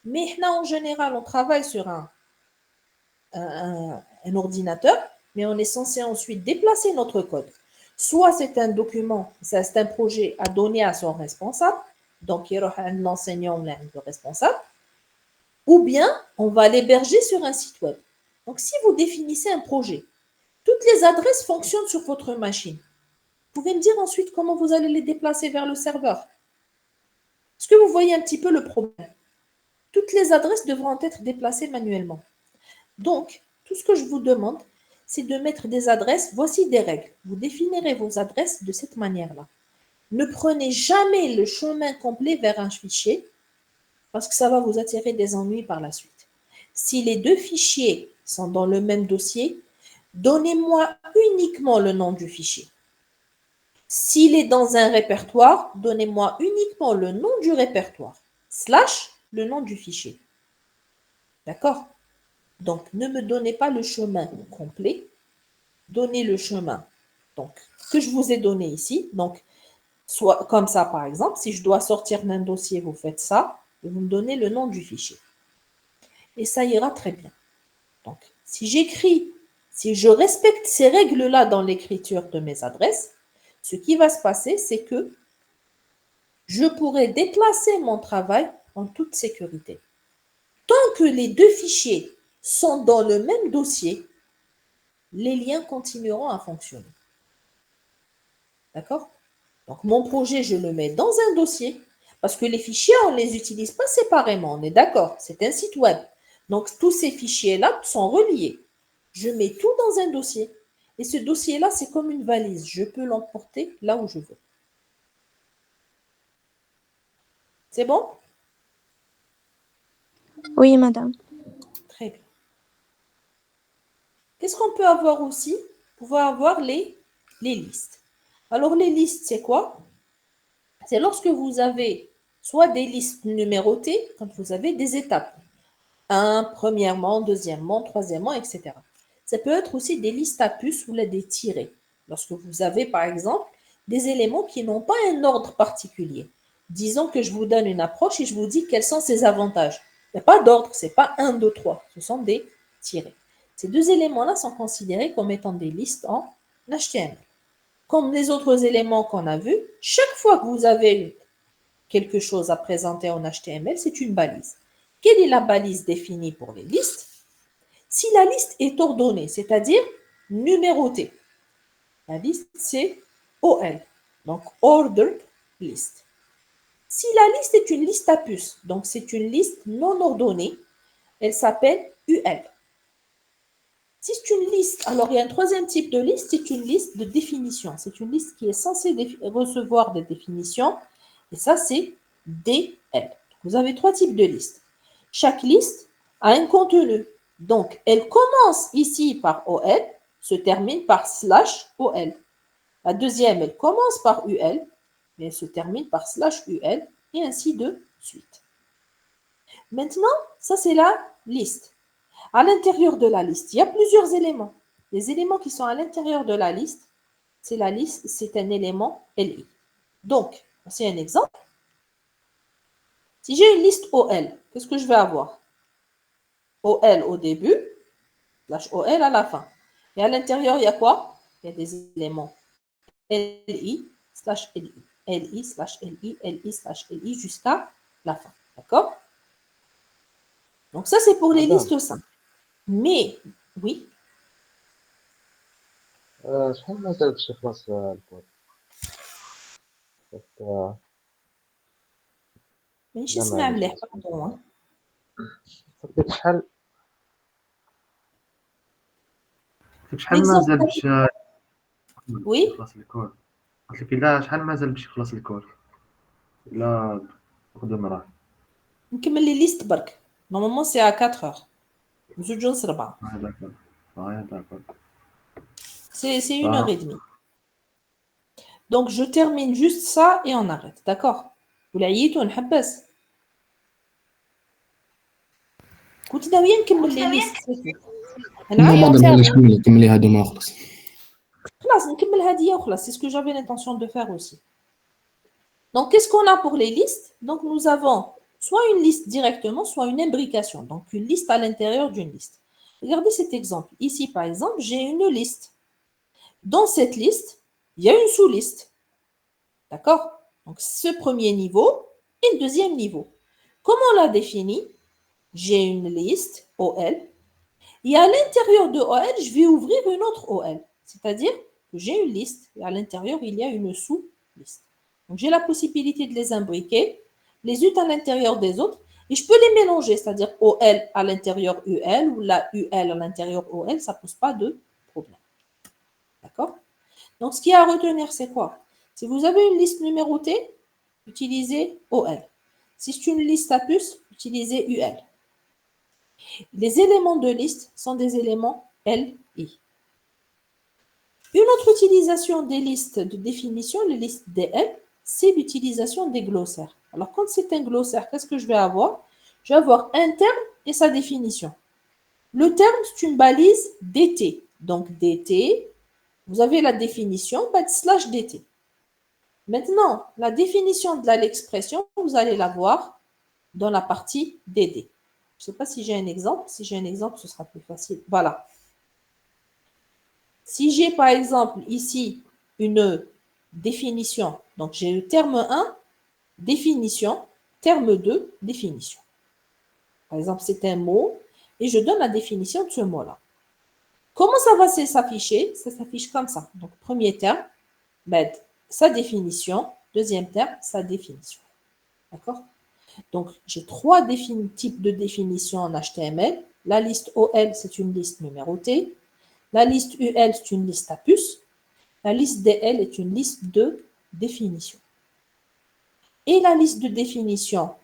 Mais là, en général, on travaille sur un ordinateur, mais on est censé ensuite déplacer notre code. Soit c'est un document, c'est un projet à donner à son responsable, donc il y aura l'enseignant ou le responsable, ou bien on va l'héberger sur un site web. Donc, si vous définissez un projet, toutes les adresses fonctionnent sur votre machine. Vous pouvez me dire ensuite comment vous allez les déplacer vers le serveur. Est-ce que vous voyez un petit peu le problème? Toutes les adresses devront être déplacées manuellement. Donc, tout ce que je vous demande, c'est de mettre des adresses. Voici des règles. Vous définirez vos adresses de cette manière-là. Ne prenez jamais le chemin complet vers un fichier parce que ça va vous attirer des ennuis par la suite. Si les deux fichiers sont dans le même dossier, donnez-moi uniquement le nom du fichier. S'il est dans un répertoire, donnez-moi uniquement le nom du répertoire, slash le nom du fichier. D'accord? Donc, ne me donnez pas le chemin complet. Donnez le chemin donc, que je vous ai donné ici. Donc, soit comme ça, par exemple. Si je dois sortir d'un dossier, vous faites ça. Et vous me donnez le nom du fichier. Et ça ira très bien. Donc, si j'écris, si je respecte ces règles-là dans l'écriture de mes adresses, ce qui va se passer, c'est que je pourrai déplacer mon travail en toute sécurité. Tant que les deux fichiers sont dans le même dossier, les liens continueront à fonctionner. D'accord? Donc, mon projet, je le mets dans un dossier parce que les fichiers, on ne les utilise pas séparément. On est d'accord? C'est un site web. Donc, tous ces fichiers-là sont reliés. Je mets tout dans un dossier. Et ce dossier-là, c'est comme une valise. Je peux l'emporter là où je veux. C'est bon? Oui, madame. Très bien. Qu'est-ce qu'on peut avoir aussi? On peut avoir les listes. Alors, les listes, c'est quoi? C'est lorsque vous avez soit des listes numérotées, quand vous avez des étapes. Premièrement, deuxièmement, troisièmement, etc. Ça peut être aussi des listes à puces ou des tirés. Lorsque vous avez, par exemple, des éléments qui n'ont pas un ordre particulier. Disons que je vous donne une approche et je vous dis quels sont ses avantages. Il n'y a pas d'ordre, ce n'est pas 1, 2, 3. Ce sont des tirés. Ces deux éléments-là sont considérés comme étant des listes en HTML. Comme les autres éléments qu'on a vus, chaque fois que vous avez quelque chose à présenter en HTML, c'est une balise. Quelle est la balise définie pour les listes? Si la liste est ordonnée, c'est-à-dire numérotée, la liste c'est OL, donc Ordered List. Si la liste est une liste à puces, donc c'est une liste non ordonnée, elle s'appelle UL. Si c'est une liste, alors il y a un troisième type de liste, c'est une liste de définition. C'est une liste qui est censée recevoir des définitions, et ça c'est DL. Vous avez trois types de listes. Chaque liste a un contenu. Donc, elle commence ici par OL, se termine par /OL. La deuxième, elle commence par UL, mais elle se termine par /UL, et ainsi de suite. Maintenant, ça c'est la liste. À l'intérieur de la liste, il y a plusieurs éléments. Les éléments qui sont à l'intérieur de la liste, c'est un élément LI. Donc, c'est un exemple. Si j'ai une liste OL, qu'est-ce que je vais avoir? OL au début, /OL à la fin. Et à l'intérieur, il y a quoi? Il y a des éléments LI/LI, LI/LI, LI/LI jusqu'à la fin. D'accord? Donc ça, c'est pour les listes simples. Mais, oui, شحال مازال باش يخلص الكود؟ مانيش لا نسمع معليش مليح باردون. قلت شحال شحال مازال باش Oui, يخلص الكود؟ قلت لك لا شحال مازال باش يخلص الكود؟ لا قدام راه نكمل لي ليست برك. Normalement, c'est à 4 heures. زوج ونص 4. داكور داكور C'est 1h30. Donc, je termine juste ça et on arrête. D'accord? ولا عييتوا نحبس؟ كنت ناوية نكمل لي ليست. لا ما ضربنيش، كملي هادو ما خلص. خلاص نكمل هذه وخلاص. C'est ce que j'avais l'intention de faire aussi. Donc, qu'est-ce qu'on a pour les listes? Donc, nous avons soit une liste directement, soit une imbrication. Donc, une liste à l'intérieur d'une liste. Regardez cet exemple. Ici, par exemple, j'ai une liste. Dans cette liste, il y a une sous-liste. D'accord? Donc, ce premier niveau et le deuxième niveau. Comment on l'a défini? J'ai une liste OL. Et à l'intérieur de OL, je vais ouvrir une autre OL. C'est-à-dire que j'ai une liste et à l'intérieur, il y a une sous-liste. Donc, j'ai la possibilité de les imbriquer, les unes à l'intérieur des autres, et je peux les mélanger, c'est-à-dire OL à l'intérieur UL ou la UL à l'intérieur OL, ça ne pose pas de problème. D'accord? Donc, ce qu'il y a à retenir, c'est quoi? Si vous avez une liste numérotée, utilisez OL. Si c'est une liste à puces, utilisez UL. Les éléments de liste sont des éléments LI. Une autre utilisation des listes de définition, les listes DL, c'est l'utilisation des glossaires. Alors, quand c'est un glossaire, qu'est-ce que je vais avoir? Je vais avoir un terme et sa définition. Le terme, c'est une balise DT. Donc, DT, vous avez la définition, /DT. Maintenant, la définition de l'expression, vous allez la voir dans la partie DD. Je ne sais pas si j'ai un exemple. Si j'ai un exemple, ce sera plus facile. Voilà. Si j'ai par exemple ici une définition, donc j'ai le terme 1, définition, terme 2, définition. Par exemple, c'est un mot et je donne la définition de ce mot-là. Comment ça va s'afficher? Ça s'affiche comme ça. Donc, premier terme, sa définition. Deuxième terme, sa définition. D'accord? Donc, j'ai trois types de définition en HTML. La liste OL, c'est une liste numérotée. La liste UL, c'est une liste à puces. La liste DL est une liste de définition. Et la liste de définition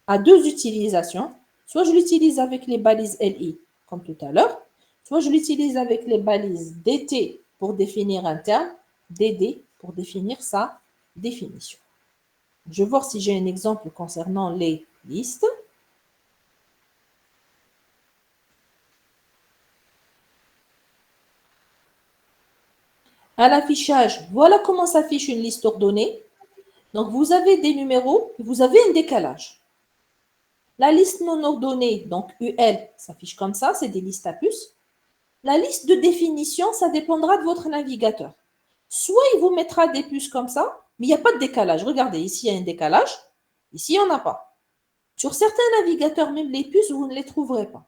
a deux utilisations. Soit je l'utilise avec les balises LI, comme tout à l'heure, soit je l'utilise avec les balises DT pour définir un terme, DD pour définir sa définition. Je vais voir si j'ai un exemple concernant les listes. À l'affichage, voilà comment s'affiche une liste ordonnée. Donc, vous avez des numéros, vous avez un décalage. La liste non ordonnée, donc UL, s'affiche comme ça, c'est des listes à puces. La liste de définition, ça dépendra de votre navigateur. Soit il vous mettra des puces comme ça, mais il n'y a pas de décalage. Regardez, ici, il y a un décalage. Ici, il n'y en a pas. Sur certains navigateurs, même les puces, vous ne les trouverez pas.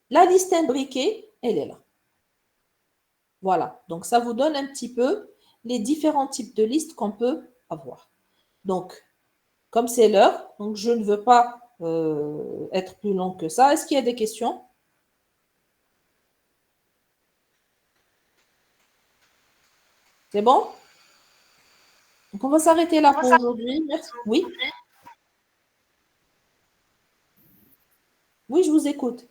La liste imbriquée, elle est là. Voilà. Donc, ça vous donne un petit peu les différents types de listes qu'on peut avoir. Donc, comme c'est l'heure, donc je ne veux pas être plus long que ça. Est-ce qu'il y a des questions? C'est bon? Donc, on va s'arrêter là pour aujourd'hui. Merci. Oui? Oui, je vous écoute.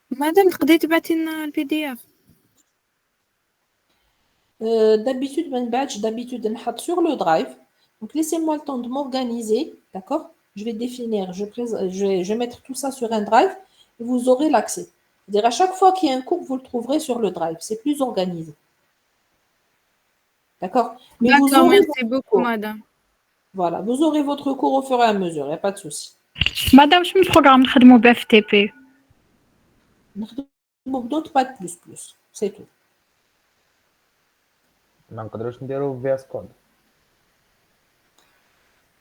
Madame, تقدري تبعتي لنا الPDF. D'habitude, mon badge, d'habitude, on sur le drive. Donc, laissez-moi le temps de m'organiser. D'accord? Je vais définir, je vais mettre tout ça sur un drive et vous aurez l'accès. C'est-à-dire, à chaque fois qu'il y a un cours, vous le trouverez sur le drive. C'est plus organisé. D'accord? Mais vous D'accord, aurez merci beaucoup, madame. Voilà, vous aurez votre cours au fur et à mesure, il n'y a pas de souci. مادام شنو البروغرام نخدموا به في تي بي؟ D'autres pas de plus, c'est tout. ما نقدروش نديرو في اس كود.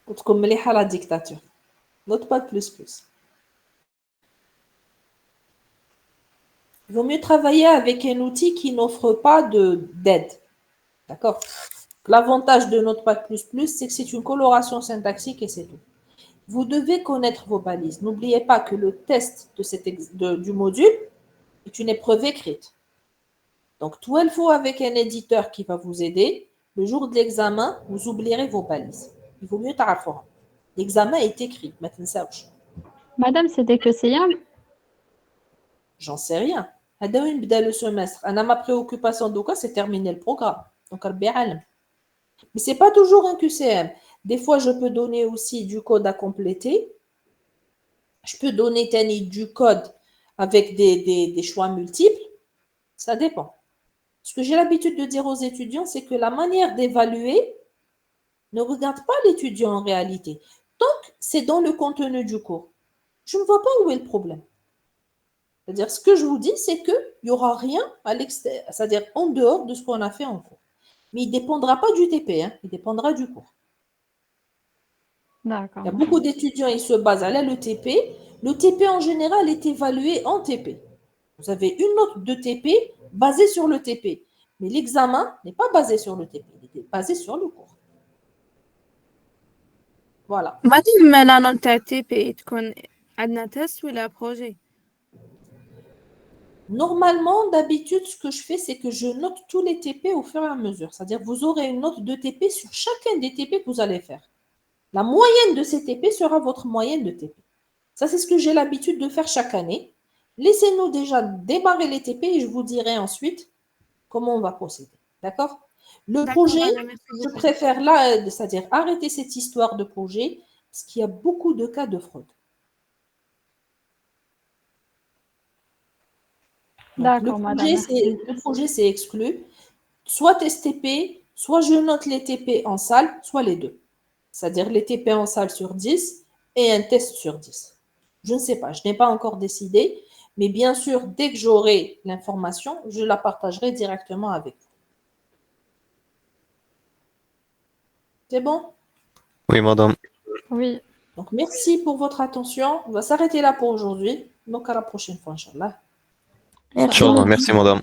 وتكون مليحة la dictature. D'autres pas de plus. Il vaut mieux travailler avec un outil qui n'offre pas d'aide. D'accord? L'avantage de Notepad++, c'est que c'est une coloration syntaxique et c'est tout. Vous devez connaître vos balises. N'oubliez pas que le test du module est une épreuve écrite. Donc, tout il faut avec un éditeur qui va vous aider. Le jour de l'examen, vous oublierez vos balises. Il vaut mieux تعرفوها. L'examen est écrit. ما تنساوش. Madame, c'était que c'est un. J'en sais rien. هذا وين بدا le semestre. Ma préoccupation de quoi, c'est terminer le programme. Donc, ربي عالم. Mais ce n'est pas toujours un QCM. Des fois, je peux donner aussi du code à compléter. Je peux donner du code avec des choix multiples. Ça dépend. Ce que j'ai l'habitude de dire aux étudiants, c'est que la manière d'évaluer ne regarde pas l'étudiant en réalité. Donc, c'est dans le contenu du cours. Je ne vois pas où est le problème. C'est-à-dire, ce que je vous dis, c'est qu'il n'y aura rien à l'extérieur, c'est-à-dire en dehors de ce qu'on a fait en cours. Mais il ne dépendra pas du TP, il dépendra du cours. D'accord. Il y a beaucoup d'étudiants, ils se basent à le TP. Le TP, en général, est évalué en TP. Vous avez une note de TP basée sur le TP. Mais l'examen n'est pas basé sur le TP, il est basé sur le cours. Voilà. Madame, la note تاع TP تكون عندنا test ولا projet? Normalement, d'habitude, ce que je fais, c'est que je note tous les TP au fur et à mesure. C'est-à-dire, vous aurez une note de TP sur chacun des TP que vous allez faire. La moyenne de ces TP sera votre moyenne de TP. Ça, c'est ce que j'ai l'habitude de faire chaque année. Laissez-nous déjà démarrer les TP et je vous dirai ensuite comment on va procéder. D'accord? Le projet, je préfère là, c'est-à-dire arrêter cette histoire de projet parce qu'il y a beaucoup de cas de fraude. D'accord, madame. Le projet, c'est exclu. Soit STP, soit je note les TP en salle, soit les deux. C'est-à-dire les TP en salle sur 10 et un test sur 10. Je ne sais pas, je n'ai pas encore décidé, mais bien sûr, dès que j'aurai l'information, je la partagerai directement avec vous. C'est bon? Oui, madame. Oui. Donc, merci pour votre attention. On va s'arrêter là pour aujourd'hui. Donc, à la prochaine fois, Inch'Allah. Inch'Allah, merci, madame.